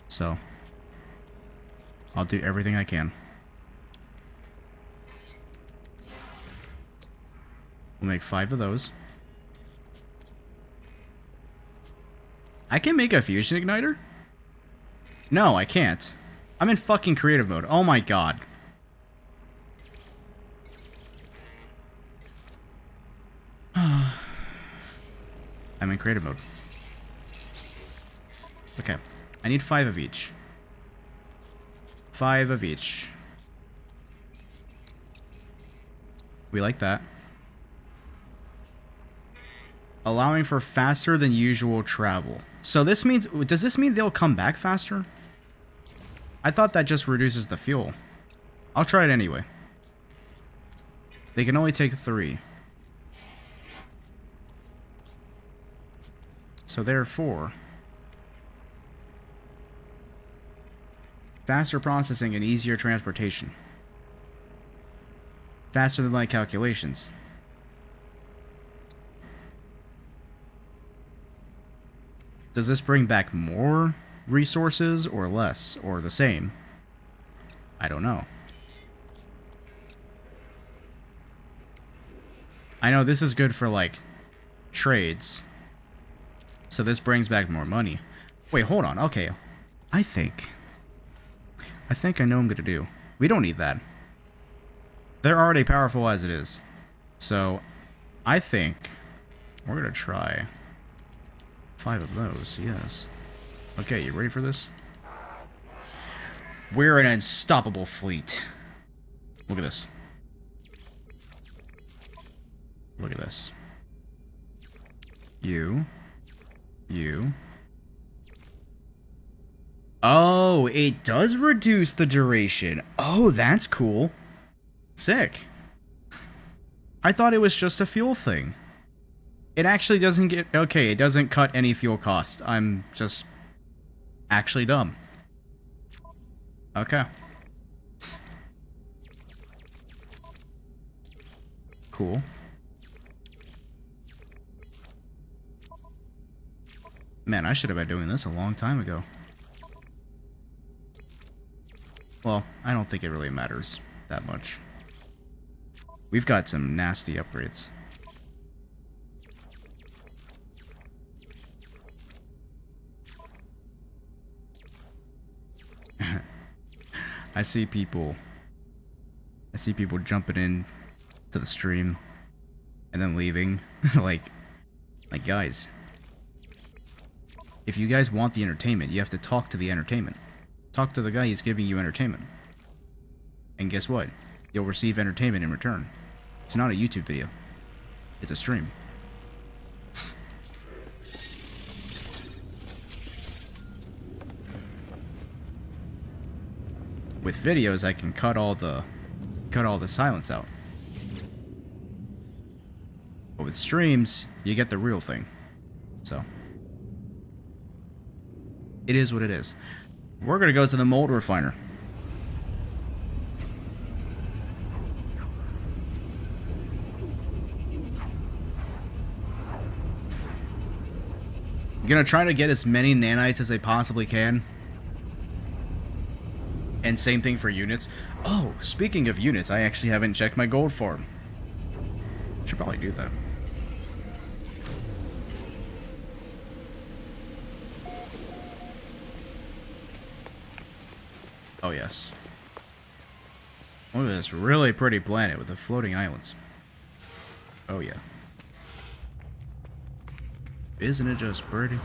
So I'll do everything I can. We'll make 5 of those. I can make a fusion igniter? No, I can't. I'm in fucking creative mode. Oh my god. I'm in creative mode. Okay. I need 5 of each. 5 of each. We like that. Allowing for faster than usual travel. So this means... Does this mean they'll come back faster? I thought that just reduces the fuel. I'll try it anyway. They can only take 3. So therefore... faster processing and easier transportation. Faster than light calculations. Does this bring back more resources or less or the same? I don't know. I know this is good for like trades. So this brings back more money. Wait, hold on. Okay. I think I know what I'm gonna do. We don't need that. They're already powerful as it is. So I think we're gonna try 5 of those, yes. Okay, you ready for this? We're an unstoppable fleet. Look at this. Look at this. You. Oh, it does reduce the duration. Oh, that's cool. Sick. I thought it was just a fuel thing. It actually doesn't get... Okay, it doesn't cut any fuel cost. I'm just actually dumb. Okay. Cool. Man, I should have been doing this a long time ago. Well, I don't think it really matters that much. We've got some nasty upgrades. I see people jumping in to the stream and then leaving. like guys, if you guys want the entertainment, you have to talk to the entertainment. Talk to the guy who's giving you entertainment. And guess what? You'll receive entertainment in return. It's not a YouTube video. It's a stream. With videos, I can cut all the silence out. But with streams, you get the real thing. So it is what it is. We're gonna go to the mold refiner. I'm gonna try to get as many nanites as I possibly can. And same thing for units. Oh, speaking of units, I actually haven't checked my gold farm. Should probably do that. Oh yes. Look at this really pretty planet with the floating islands. Oh yeah. Isn't it just pretty?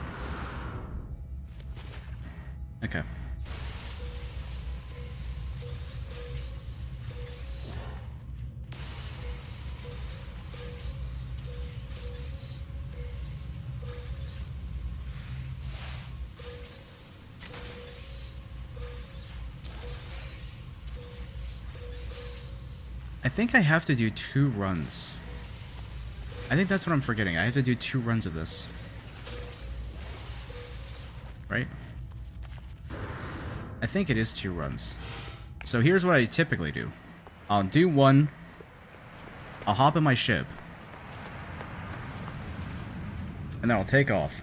Okay. I think I have to do 2 runs. I think that's what I'm forgetting. I have to do 2 runs of this. Right? I think it is 2 runs. So here's what I typically do. I'll do 1. I'll hop in my ship. And then I'll take off.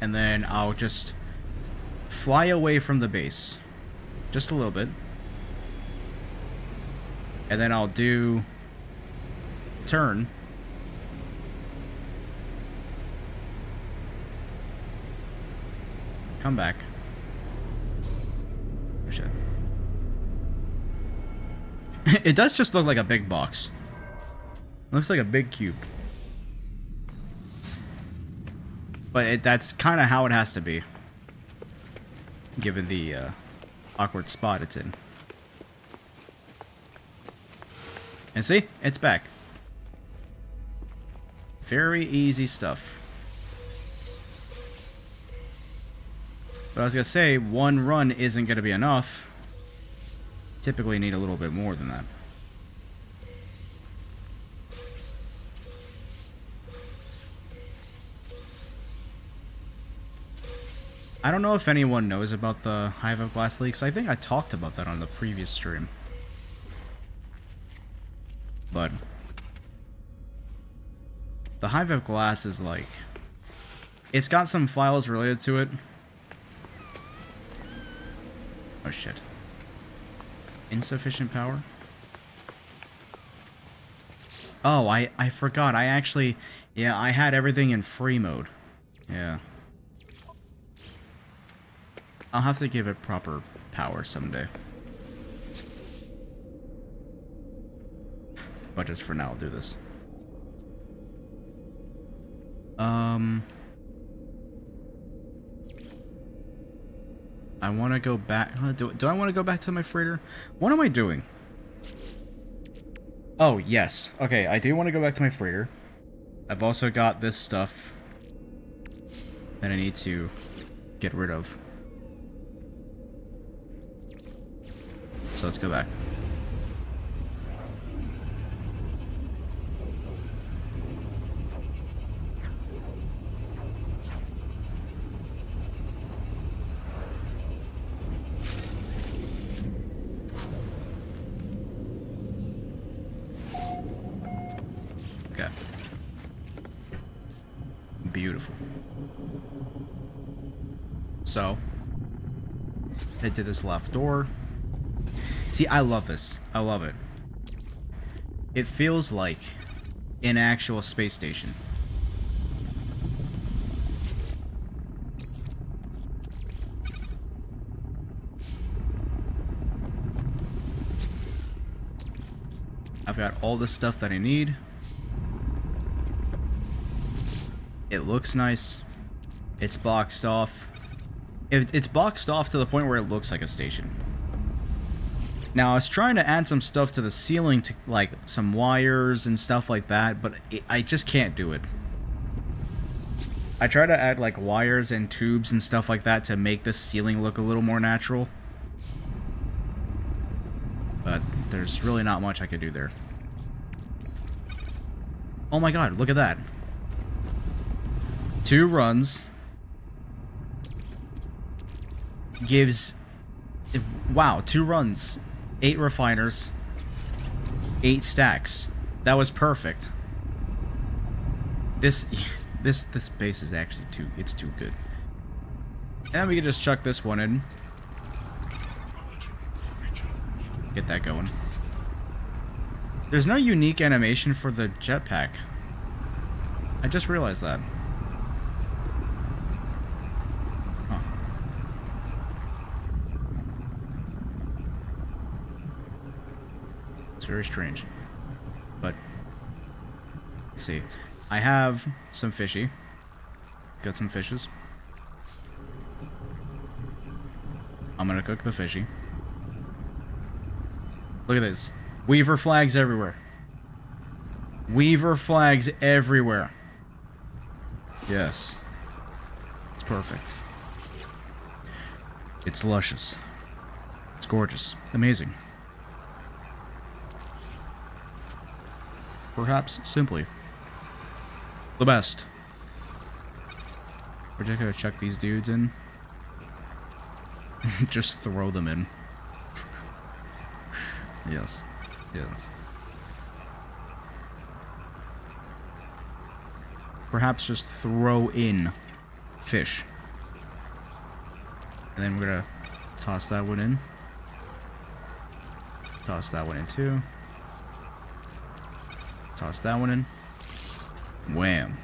And then I'll just fly away from the base. Just a little bit. And then I'll do turn. Come back. Oh shit. It does just look like a big box. It looks like a big cube. But that's kind of how it has to be. Given the awkward spot it's in. And see? It's back. Very easy stuff. But I was gonna say, one run isn't gonna be enough. Typically need a little bit more than that. I don't know if anyone knows about the Hive of Glass leaks. I think I talked about that on the previous stream. But the Hive of Glass is like... It's got some files related to it. Oh shit. Insufficient power? Oh, I forgot. I actually... Yeah, I had everything in free mode. Yeah. I'll have to give it proper power someday. But just for now, I'll do this. I want to go back. Do I want to go back to my freighter? What am I doing? Oh, yes. Okay, I do want to go back to my freighter. I've also got this stuff that I need to get rid of. So let's go back. Okay. Beautiful. So, head to this left door. See, I love this. I love it. It feels like an actual space station. I've got all the stuff that I need. It looks nice. It's boxed off. It's boxed off to the point where it looks like a station. Now, I was trying to add some stuff to the ceiling, to like some wires and stuff like that, but I just can't do it. I try to add like wires and tubes and stuff like that to make the ceiling look a little more natural. But there's really not much I could do there. Oh my god, look at that. 2 runs gives... Wow, 2 runs. 8 refiners. 8 stacks. That was perfect. This base is actually it's too good. And we can just chuck this one in. Get that going. There's no unique animation for the jetpack. I just realized that. Huh. It's very strange. But, let's see. I have some fishy. Got some fishes. I'm gonna cook the fishy. Look at this. Weaver flags everywhere. Weaver flags everywhere. Yes. It's perfect. It's luscious. It's gorgeous. Amazing. Perhaps simply the best. We're just gonna chuck these dudes in. Just throw them in. Yes. Yes. perhaps just throw in fish. And then we're gonna toss that one in. Toss that one in too. Toss that one in. Wham.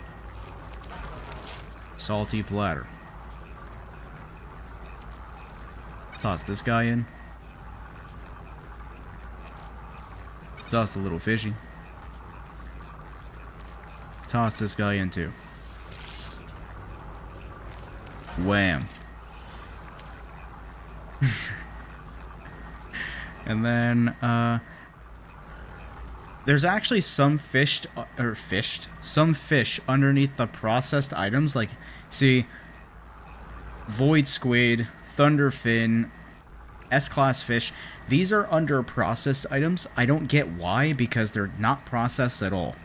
Salty platter. Toss this guy in. Toss the little fishy. Toss this guy in too. Wham. And then, there's actually some some fish underneath the processed items. Like, see, void squid, thunderfin, S-class fish. These are under processed items. I don't get why, because they're not processed at all.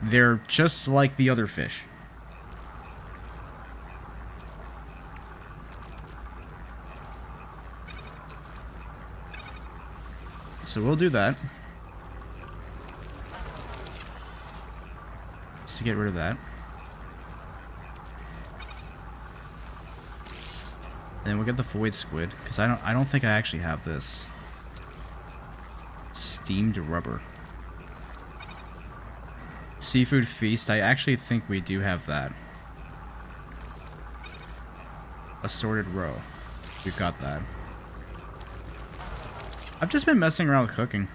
They're just like the other fish. So we'll do that. Just to get rid of that. And then we'll get the void squid, because I don't think I actually have this. Steamed rubber. Seafood feast, I actually think we do have that. Assorted roe. We've got that. I've just been messing around with cooking.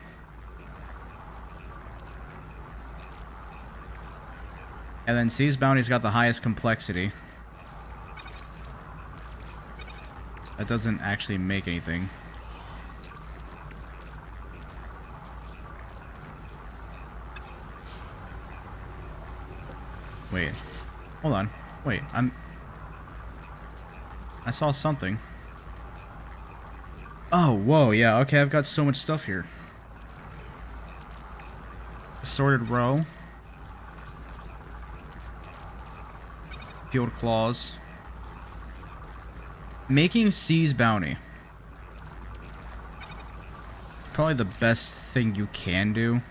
And then Sea's Bounty's got the highest complexity. That doesn't actually make anything. Wait. Hold on. Wait, I saw something. Oh, whoa, yeah, okay, I've got so much stuff here. Assorted roe. Peeled claws. Making Sea's Bounty. Probably the best thing you can do.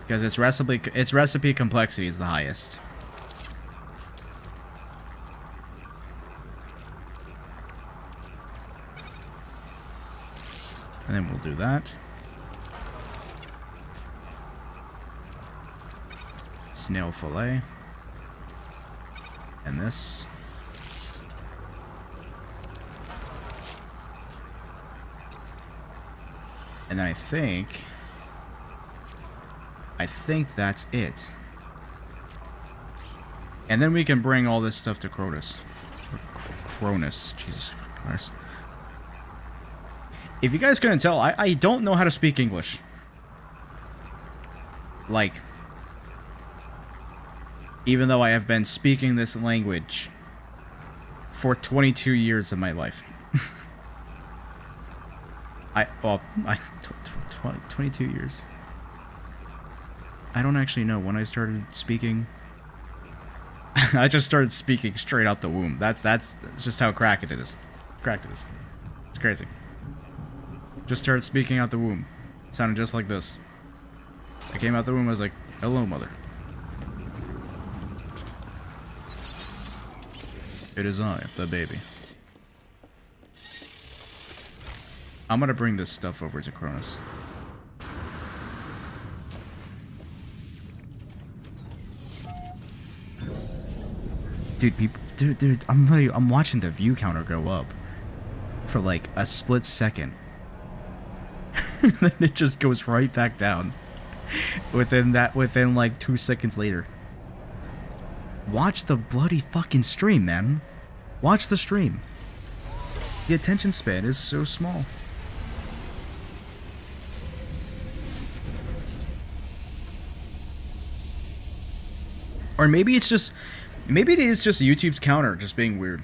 Because its recipe complexity is the highest. And then we'll do that. Snail fillet. And this. And then I think that's it. And then we can bring all this stuff to Cronus. Cronus. Jesus Christ. If you guys couldn't tell, I don't know how to speak English. Like, even though I have been speaking this language for 22 years of my life. 22 years. I don't actually know when I started speaking. I just started speaking straight out the womb. That's just how cracked it is. It's crazy. Just started speaking out the womb. Sounded just like this. I came out the womb, I was like, hello, mother. It is I, the baby. I'm gonna bring this stuff over to Cronus. Dude, I'm watching the view counter go up for like a split second. Then it just goes right back down. Within like 2 seconds later. Watch the bloody fucking stream, man. Watch the stream. The attention span is so small. Or maybe it is just YouTube's counter just being weird.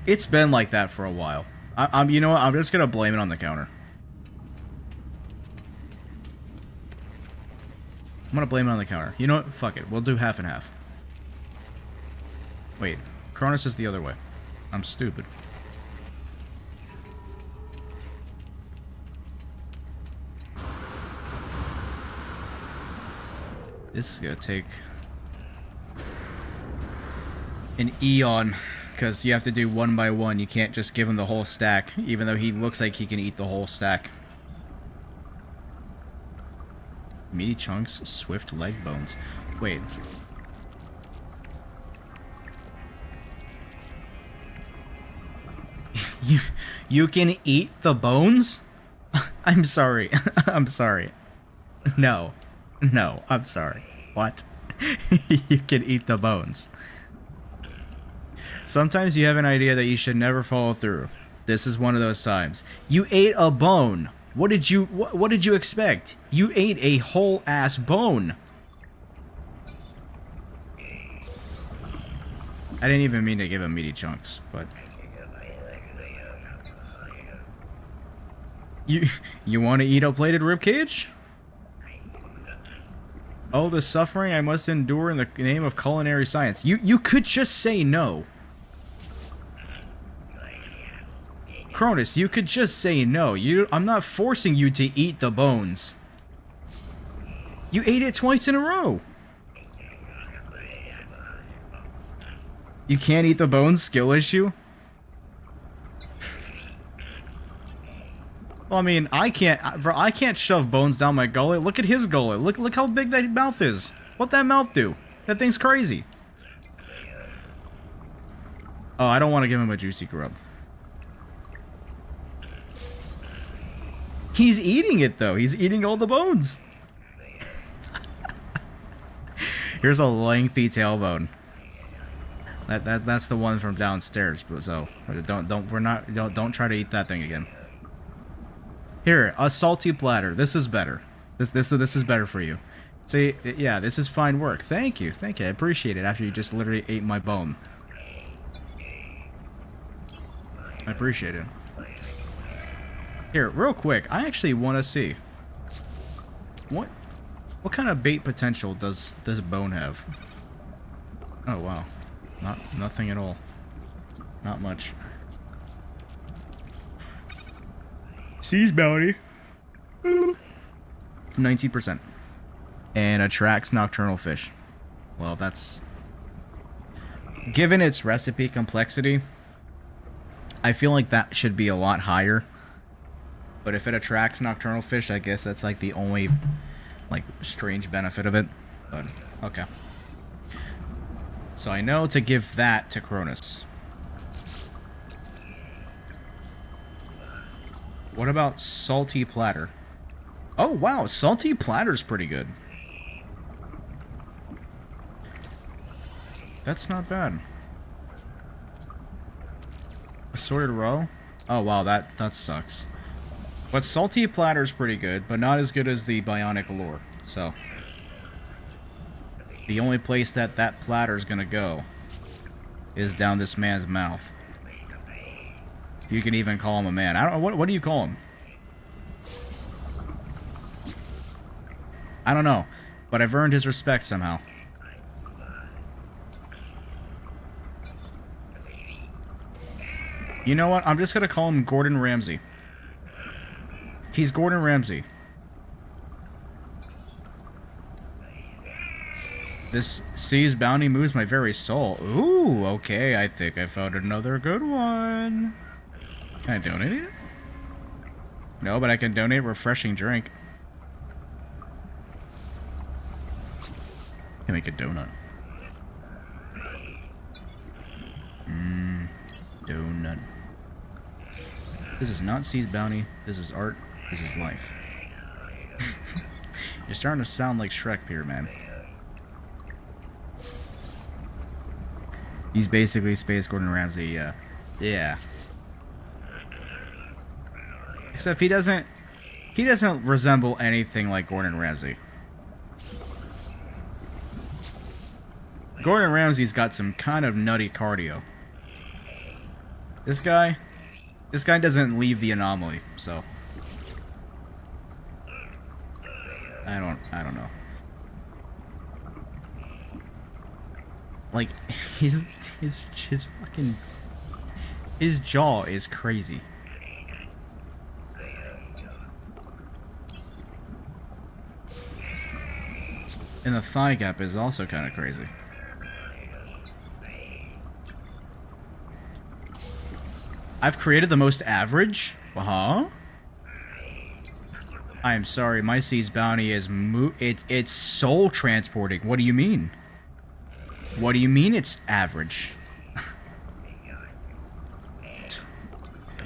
It's been like that for a while. You know what? I'm just gonna blame it on the counter. I'm gonna blame it on the counter. You know what? Fuck it. We'll do half and half. Wait. Cronus is the other way. I'm stupid. This is gonna take an eon, because you have to do one by one. You can't just give him the whole stack, even though he looks like he can eat the whole stack. Meaty chunks, swift leg bones. Wait. You can eat the bones? I'm sorry. I'm sorry. No. No, I'm sorry. What? You can eat the bones. Sometimes you have an idea that you should never follow through. This is one of those times. You ate a bone. What did you expect? You ate a whole ass bone. I didn't even mean to give him meaty chunks, but you want to eat a plated ribcage? Oh, the suffering I must endure in the name of culinary science. You could just say no. Cronus, you could just say no. I'm not forcing you to eat the bones. You ate it twice in a row. You can't eat the bones? Skill issue? Well, I mean, I can't shove bones down my gullet. Look at his gullet. Look how big that mouth is. What'd that mouth do? That thing's crazy. Oh, I don't want to give him a juicy grub. He's eating it, though. He's eating all the bones. Here's a lengthy tailbone. That's the one from downstairs. So don't try to eat that thing again. Here, a salty platter. This is better. This is better for you. See, yeah, this is fine work. Thank you. I appreciate it. After you just literally ate my bone. I appreciate it. Here, real quick, I actually want to see what kind of bait potential does this bone have? Oh wow, nothing at all. Not much. Seas bounty, 19%, and attracts nocturnal fish. Well, that's given its recipe complexity. I feel like that should be a lot higher. But if it attracts nocturnal fish, I guess that's like the only like strange benefit of it. But okay. So I know to give that to Cronus. What about salty platter? Oh wow, salty platter's pretty good. That's not bad. Assorted roe? Oh wow, that sucks. But salty platter's pretty good, but not as good as the bionic allure. So the only place that platter's gonna go is down this man's mouth. You can even call him a man. I don't know, what do you call him? I don't know, but I've earned his respect somehow. You know what? I'm just gonna call him Gordon Ramsay. He's Gordon Ramsay. This sea's bounty moves my very soul. Ooh, okay, I think I found another good one. Can I donate it? No, but I can donate refreshing drink. Can make a donut. Donut. This is not Sea's bounty. This is art. This is life. You're starting to sound like Shrek here, man. He's basically Space Gordon Ramsay, yeah. Yeah. Except he doesn't resemble anything like Gordon Ramsay. Gordon Ramsay's got some kind of nutty cardio. This guy doesn't leave the anomaly, so I don't know. Like his fucking his jaw is crazy. And the thigh gap is also kind of crazy. I've created the most average? Huh? I am sorry, my C's bounty is it's soul transporting. What do you mean? What do you mean it's average?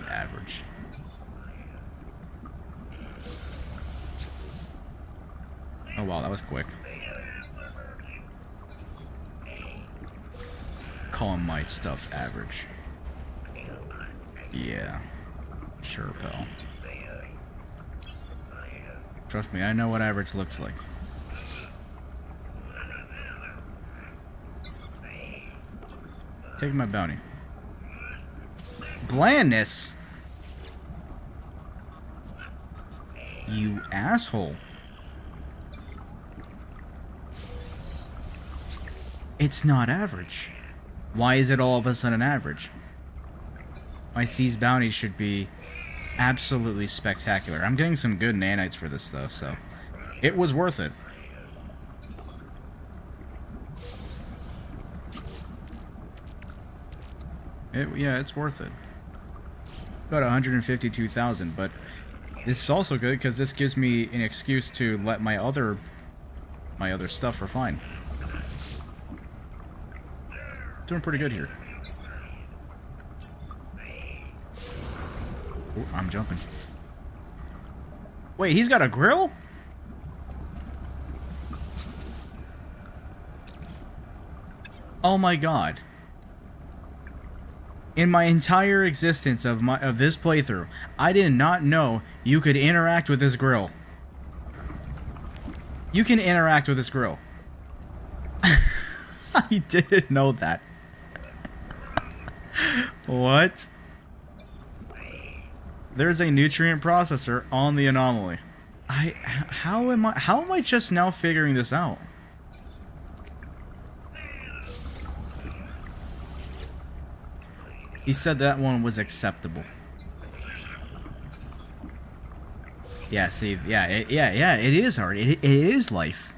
Average. Oh wow, that was quick. Calling my stuff average. Yeah. Sure, pal. Trust me, I know what average looks like. Take my bounty. Blandness? You asshole. It's not average. Why is it all of a sudden average? My C's bounty should be absolutely spectacular. I'm getting some good nanites for this though, so it was worth it. Yeah, it's worth it. Got 152,000, but this is also good because this gives me an excuse to let my other stuff refine. Doing pretty good here. Ooh, I'm jumping. Wait, he's got a grill? Oh my god. In my entire existence of this playthrough, I did not know you could interact with this grill. You can interact with this grill. I didn't know that. What? There's a nutrient processor on the anomaly. How am I just now figuring this out? He said that one was acceptable. Yeah, see, yeah, it is hard. It is life.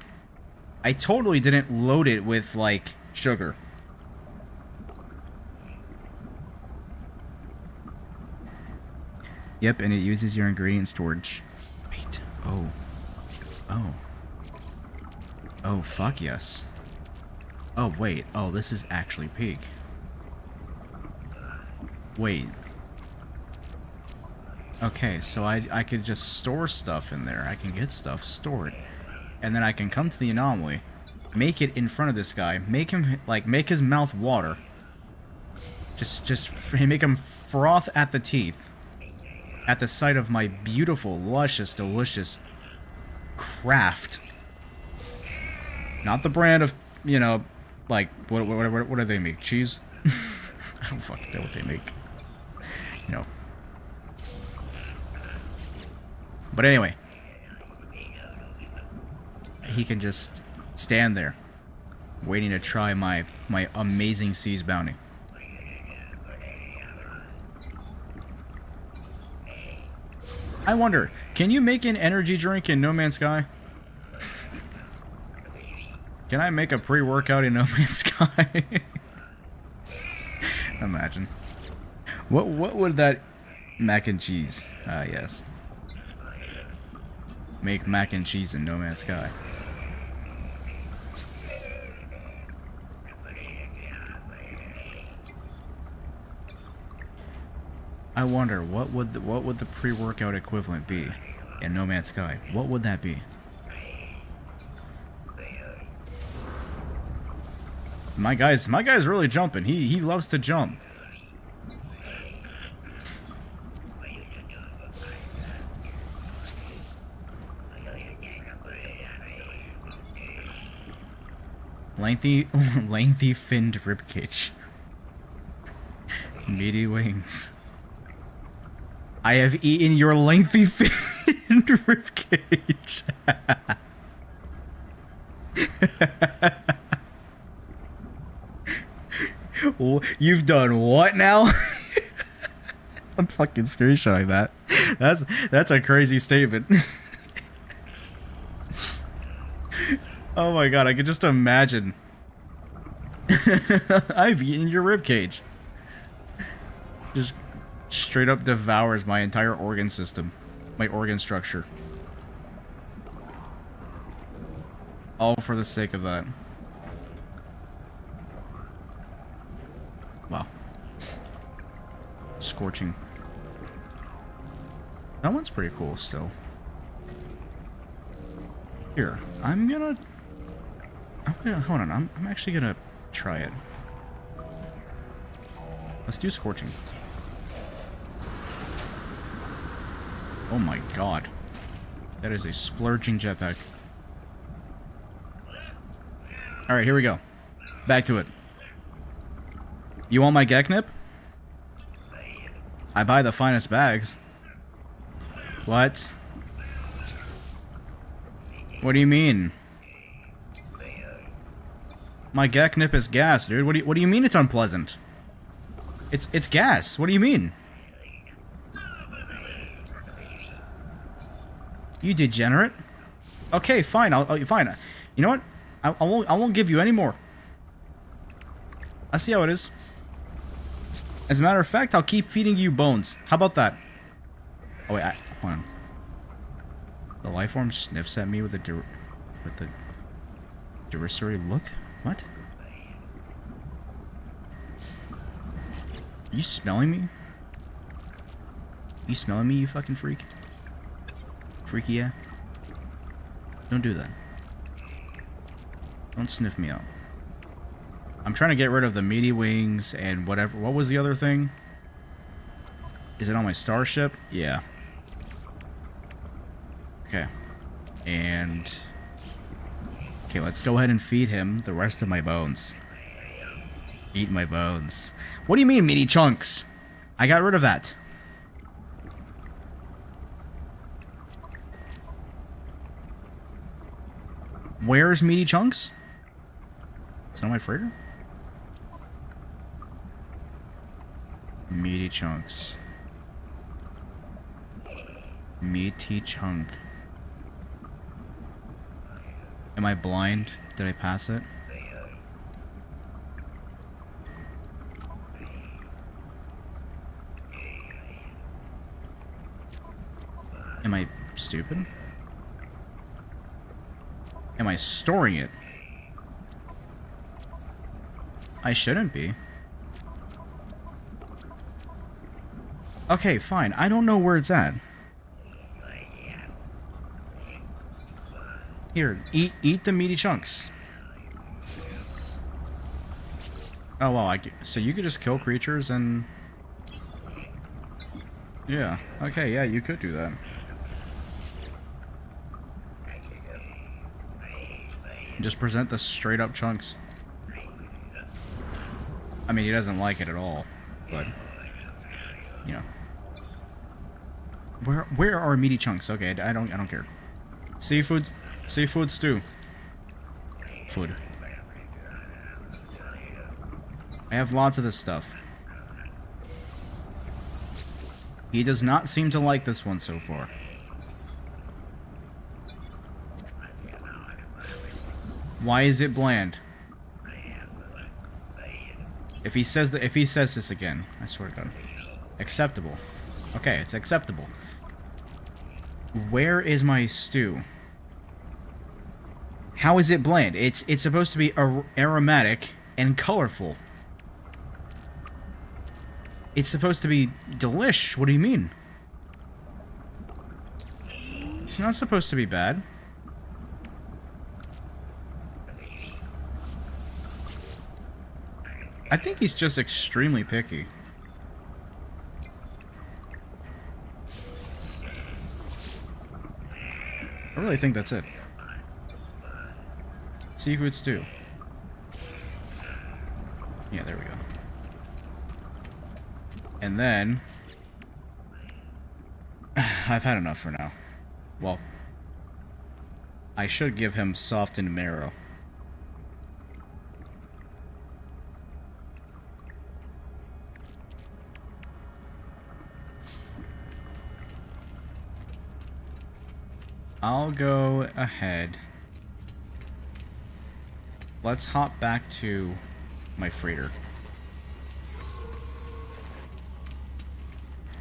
I totally didn't load it with, like, sugar. Yep, and it uses your ingredient storage. Wait. Oh. Oh. Oh, fuck yes. Oh, wait. Oh, this is actually peak. Wait. Okay, so I could just store stuff in there. I can get stuff, store it. And then I can come to the anomaly, make it in front of this guy, make him, like, make his mouth water. Just make him froth at the teeth. At the sight of my beautiful, luscious, delicious craft. Not the brand of, you know, like, what do they make? Cheese? I don't fucking know what they make. You know. But anyway. He can just stand there, waiting to try my amazing C's bounty. I wonder, can you make an energy drink in No Man's Sky? Can I make a pre-workout in No Man's Sky? Imagine. What would that mac and cheese? Ah, yes. Make mac and cheese in No Man's Sky. I wonder what would the pre-workout equivalent be in No Man's Sky? What would that be? My guy's really jumping. He loves to jump. Lengthy finned ribcage. Meaty wings. I have eaten your lengthy finned ribcage. You've done what now? I'm fucking screenshotting that. That's a crazy statement. Oh my god, I could just imagine. I've eaten your ribcage. Just straight up devours my entire organ system. My organ structure. All for the sake of that. Wow. Scorching. That one's pretty cool still. Here, hold on, I'm actually gonna try it. Let's do scorching. Oh my god. That is a splurging jetpack. Alright, here we go. Back to it. You want my Geknip? I buy the finest bags. What? What do you mean? My Geknip is gas, dude. What do you mean it's unpleasant? It's gas. What do you mean? You degenerate. Okay, fine. Fine. You know what? I won't give you any more. I see how it is. As a matter of fact, I'll keep feeding you bones. How about that? Oh wait, hold on. The lifeform sniffs at me with the derisory look. What? Are you smelling me? You smelling me, you fucking freak? Freaky, yeah? Don't do that. Don't sniff me out. I'm trying to get rid of the meaty wings and whatever. What was the other thing? Is it on my starship? Yeah. Okay. And... okay, let's go ahead and feed him the rest of my bones. Eat my bones. What do you mean, meaty chunks? I got rid of that. Where's meaty chunks? Is it on my freighter? Meaty chunks. Meaty chunk. Am I blind? Did I pass it? Am I stupid? Am I storing it? I shouldn't be. Okay, fine. I don't know where it's at. Here, eat the meaty chunks. Oh wow, so you could just kill creatures and... yeah, okay, yeah, you could do that. Just present the straight up chunks. I mean, he doesn't like it at all, but... you know. Where are meaty chunks? Okay, I don't care. Seafood stew. Food. I have lots of this stuff. He does not seem to like this one so far. Why is it bland? If he says this again, I swear to God. Acceptable. Okay, it's acceptable. Where is my stew? How is it bland? It's supposed to be aromatic and colorful. It's supposed to be delish. What do you mean? It's not supposed to be bad. I think he's just extremely picky. I really think that's it. Seafood stew. Yeah, there we go. And then... I've had enough for now. Well, I should give him softened marrow. I'll go ahead let's hop back to my freighter.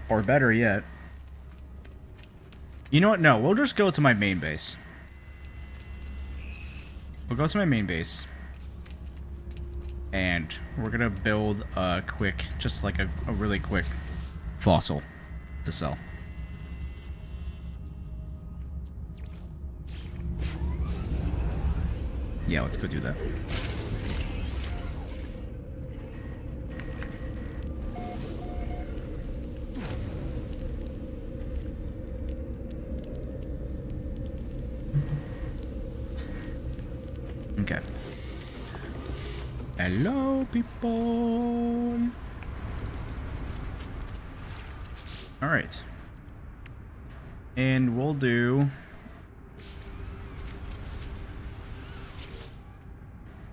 Or better yet... You know what? No, we'll just go to my main base. We'll go to my main base. And we're gonna build a quick, just like a really quick fossil to sell. Yeah, let's go do that. Okay. Hello, people. All right. And we'll do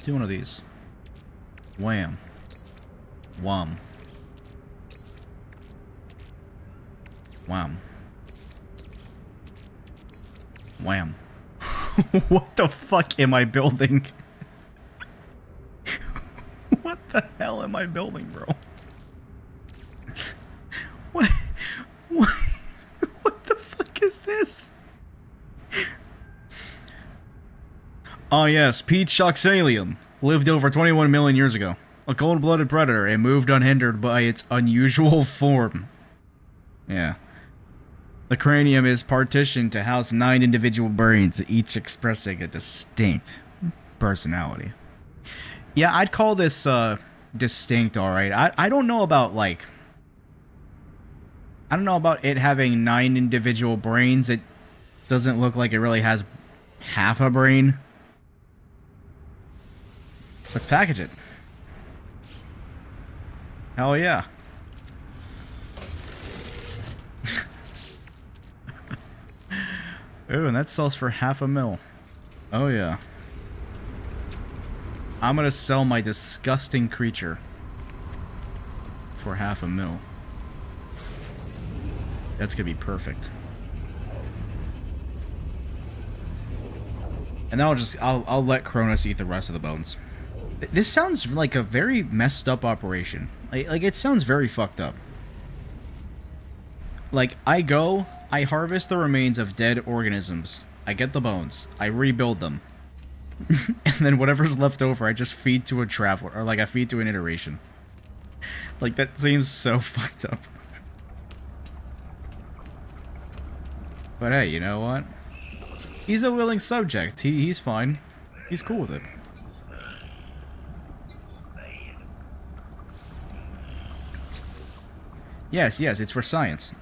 one of these. Wham. Wham. Wham. Wham. What the fuck am I building? What the hell am I building, bro? What? What the fuck is this? Oh yes, Pete Shoxalium lived over 21 million years ago. A cold-blooded predator and moved unhindered by its unusual form. Yeah. The cranium is partitioned to house 9 individual brains, each expressing a distinct personality. Yeah, I'd call this distinct, alright. I don't know about, like... I don't know about it having 9 individual brains. It doesn't look like it really has half a brain. Let's package it. Hell yeah. Ooh, and that sells for $500,000. Oh yeah. I'm gonna sell my disgusting creature for $500,000. That's gonna be perfect. And then I'll let Cronus eat the rest of the bones. This sounds like a very messed up operation. Like it sounds very fucked up. Like, I harvest the remains of dead organisms. I get the bones. I rebuild them. And then whatever's left over, I just feed to a traveler. Or, like, I feed to an iteration. Like, that seems so fucked up. But hey, you know what? He's a willing subject. He's fine. He's cool with it. Yes, it's for science.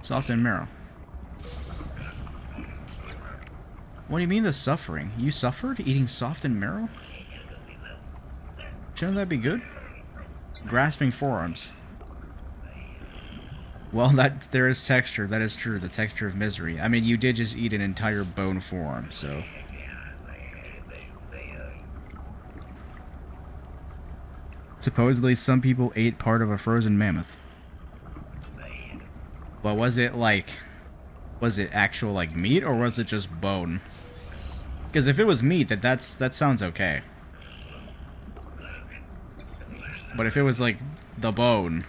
Softened marrow. What do you mean the suffering? You suffered eating softened marrow? Shouldn't that be good? Grasping forearms. Well, there is texture. That is true. The texture of misery. I mean, you did just eat an entire bone forearm, so... Supposedly, some people ate part of a frozen mammoth. But was it actual, like, meat, or was it just bone? Because if it was meat, that sounds okay. But if it was, like, the bone...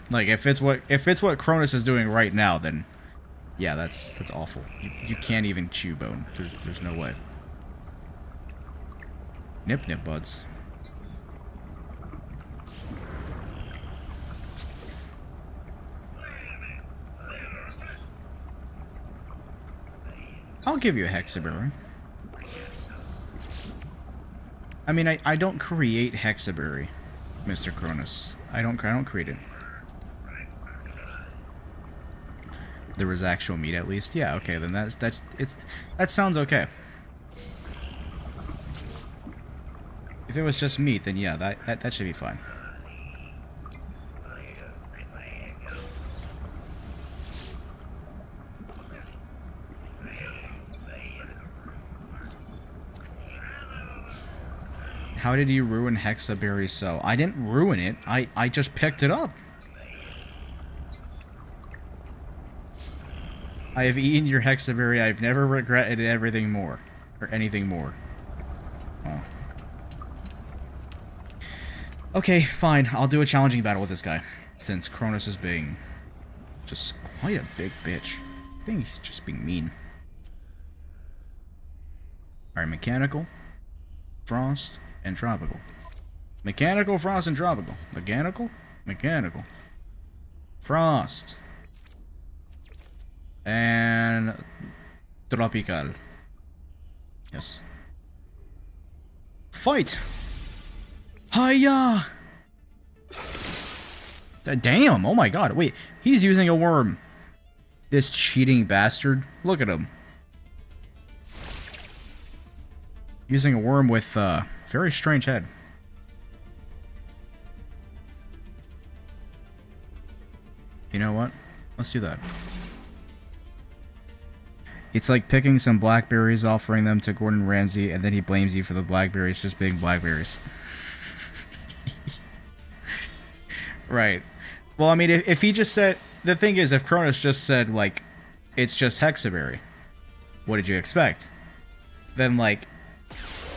Like, if it's what Cronus is doing right now, then... Yeah, that's awful. You can't even chew bone. There's no way. Nip, buds. I'll give you a hexaberry. I mean, I don't create hexaberry, Mr. Cronus. I don't create it. There was actual meat, at least. Yeah, okay, then that sounds okay. If it was just meat, then yeah, that should be fine. How did you ruin hexaberry so? I didn't ruin it. I just picked it up. I have eaten your hexaberry. I've never regretted everything more. Or anything more. Oh. Okay, fine. I'll do a challenging battle with this guy. Since Cronus is being just quite a big bitch. He's just being mean. Alright, mechanical, frost, and tropical. Mechanical, frost, and tropical. Mechanical, mechanical. Frost. And tropical. Yes. Fight! Hiya! Damn, oh my god, wait, he's using a worm. This cheating bastard. Look at him. Using a worm with a very strange head. You know what? Let's do that. It's like picking some blackberries, offering them to Gordon Ramsay, and then he blames you for the blackberries just being blackberries. Right. Well, I mean, if he just said... The thing is, if Cronus just said, like, it's just Hexaberry, what did you expect? Then, like,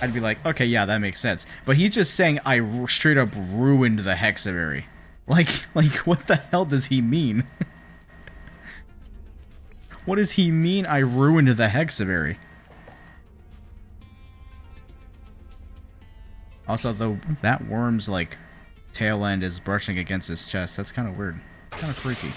I'd be like, okay, yeah, that makes sense. But he's just saying I straight up ruined the Hexaberry. Like, what the hell does he mean? What does he mean I ruined the Hexaberry? Also, though, that worm's, like, tail end is brushing against his chest. That's kind of weird. It's kind of freaky.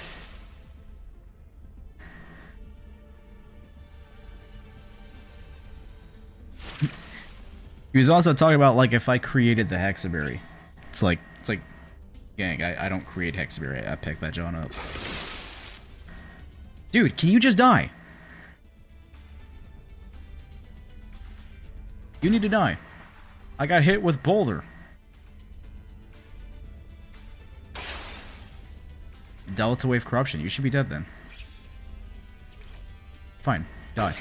He was also talking about, like, if I created the Hexaberry. It's like, gang, I don't create Hexaberry. I picked that John up. Dude, can you just die? You need to die. I got hit with Boulder. Delta Wave Corruption. You should be dead then. Fine. Die.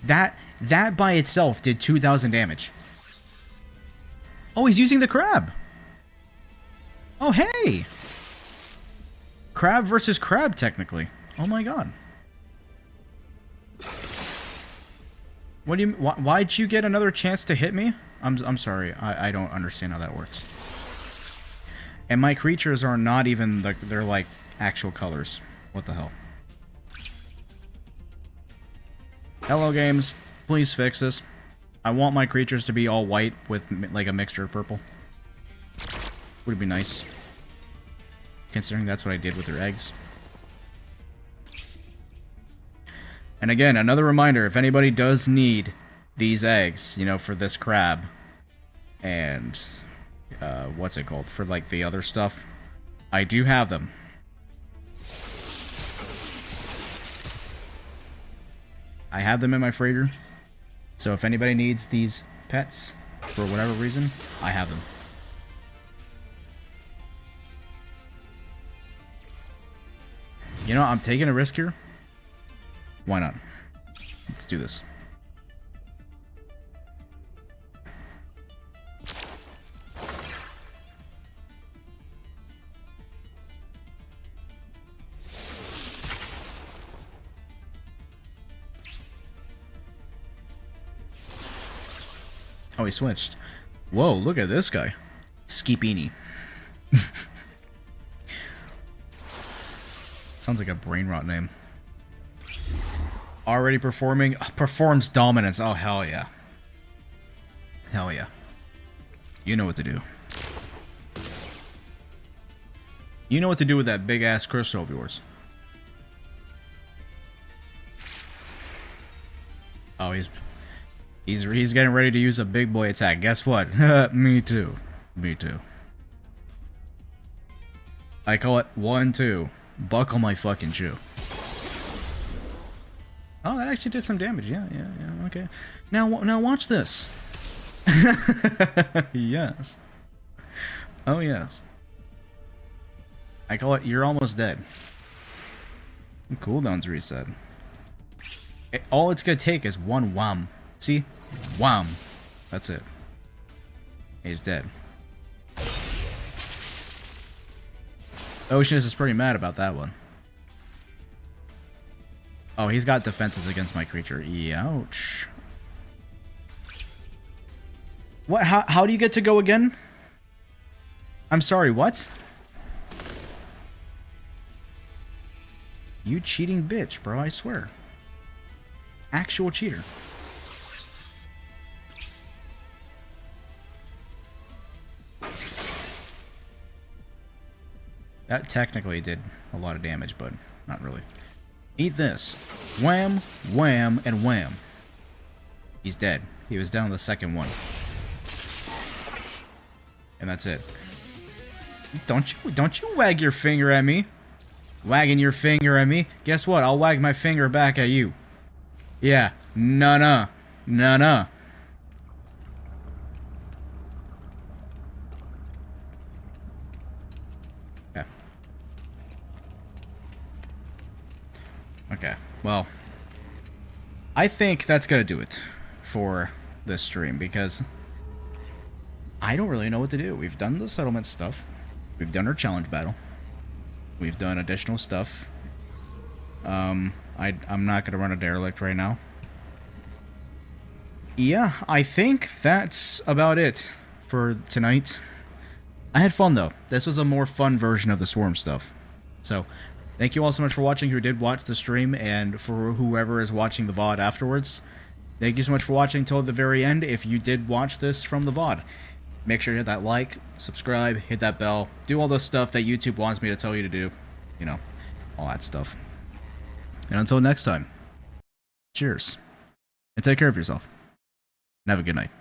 That by itself did 2,000 damage. Oh, he's using the crab. Oh, hey. Crab versus crab, technically. Oh my god. What do you... Why'd you get another chance to hit me? I'm sorry. I don't understand how that works. And my creatures are not even... They're like actual colors. What the hell? Hello, games. Please fix this. I want my creatures to be all white with like a mixture of purple. Would be nice. Considering that's what I did with their eggs. And again, another reminder, if anybody does need these eggs, you know, for this crab, and, what's it called? For, like, the other stuff, I do have them. I have them in my freighter, so if anybody needs these pets, for whatever reason, I have them. You know, I'm taking a risk here. Why not? Let's do this. Oh, he switched. Whoa, look at this guy. Skipini. Sounds like a brain rot name. Already performing. Performs dominance. Oh, hell yeah. Hell yeah. You know what to do. You know what to do with that big ass crystal of yours. Oh, he's getting ready to use a big boy attack. Guess what? Me too. Me too. I call it 1-2. Buckle my fucking shoe. Oh, that actually did some damage. Yeah, okay. Now watch this. Yes. Oh, yes. I call it, you're almost dead. Cooldown's reset. All it's gonna take is one wham. See? Wham. That's it. He's dead. Oceanus is pretty mad about that one. Oh, he's got defenses against my creature. Ouch. What? How do you get to go again? I'm sorry, what? You cheating bitch, bro, I swear. Actual cheater. That technically did a lot of damage, but not really. Eat this. Wham, wham, and wham. He's dead. He was down the second one. And that's it. Don't you wag your finger at me. Wagging your finger at me. Guess what? I'll wag my finger back at you. Yeah. Nah. Okay. Okay. Well, I think that's gonna do it for this stream because I don't really know what to do. We've done the settlement stuff. We've done our challenge battle. We've done additional stuff. I'm not gonna run a derelict right now. Yeah, I think that's about it for tonight. I had fun though. This was a more fun version of the Swarm stuff. So, thank you all so much for watching who did watch the stream, and for whoever is watching the VOD afterwards. Thank you so much for watching till the very end if you did watch this from the VOD. Make sure to hit that like, subscribe, hit that bell, do all the stuff that YouTube wants me to tell you to do. You know, all that stuff. And until next time, cheers. And take care of yourself. And have a good night.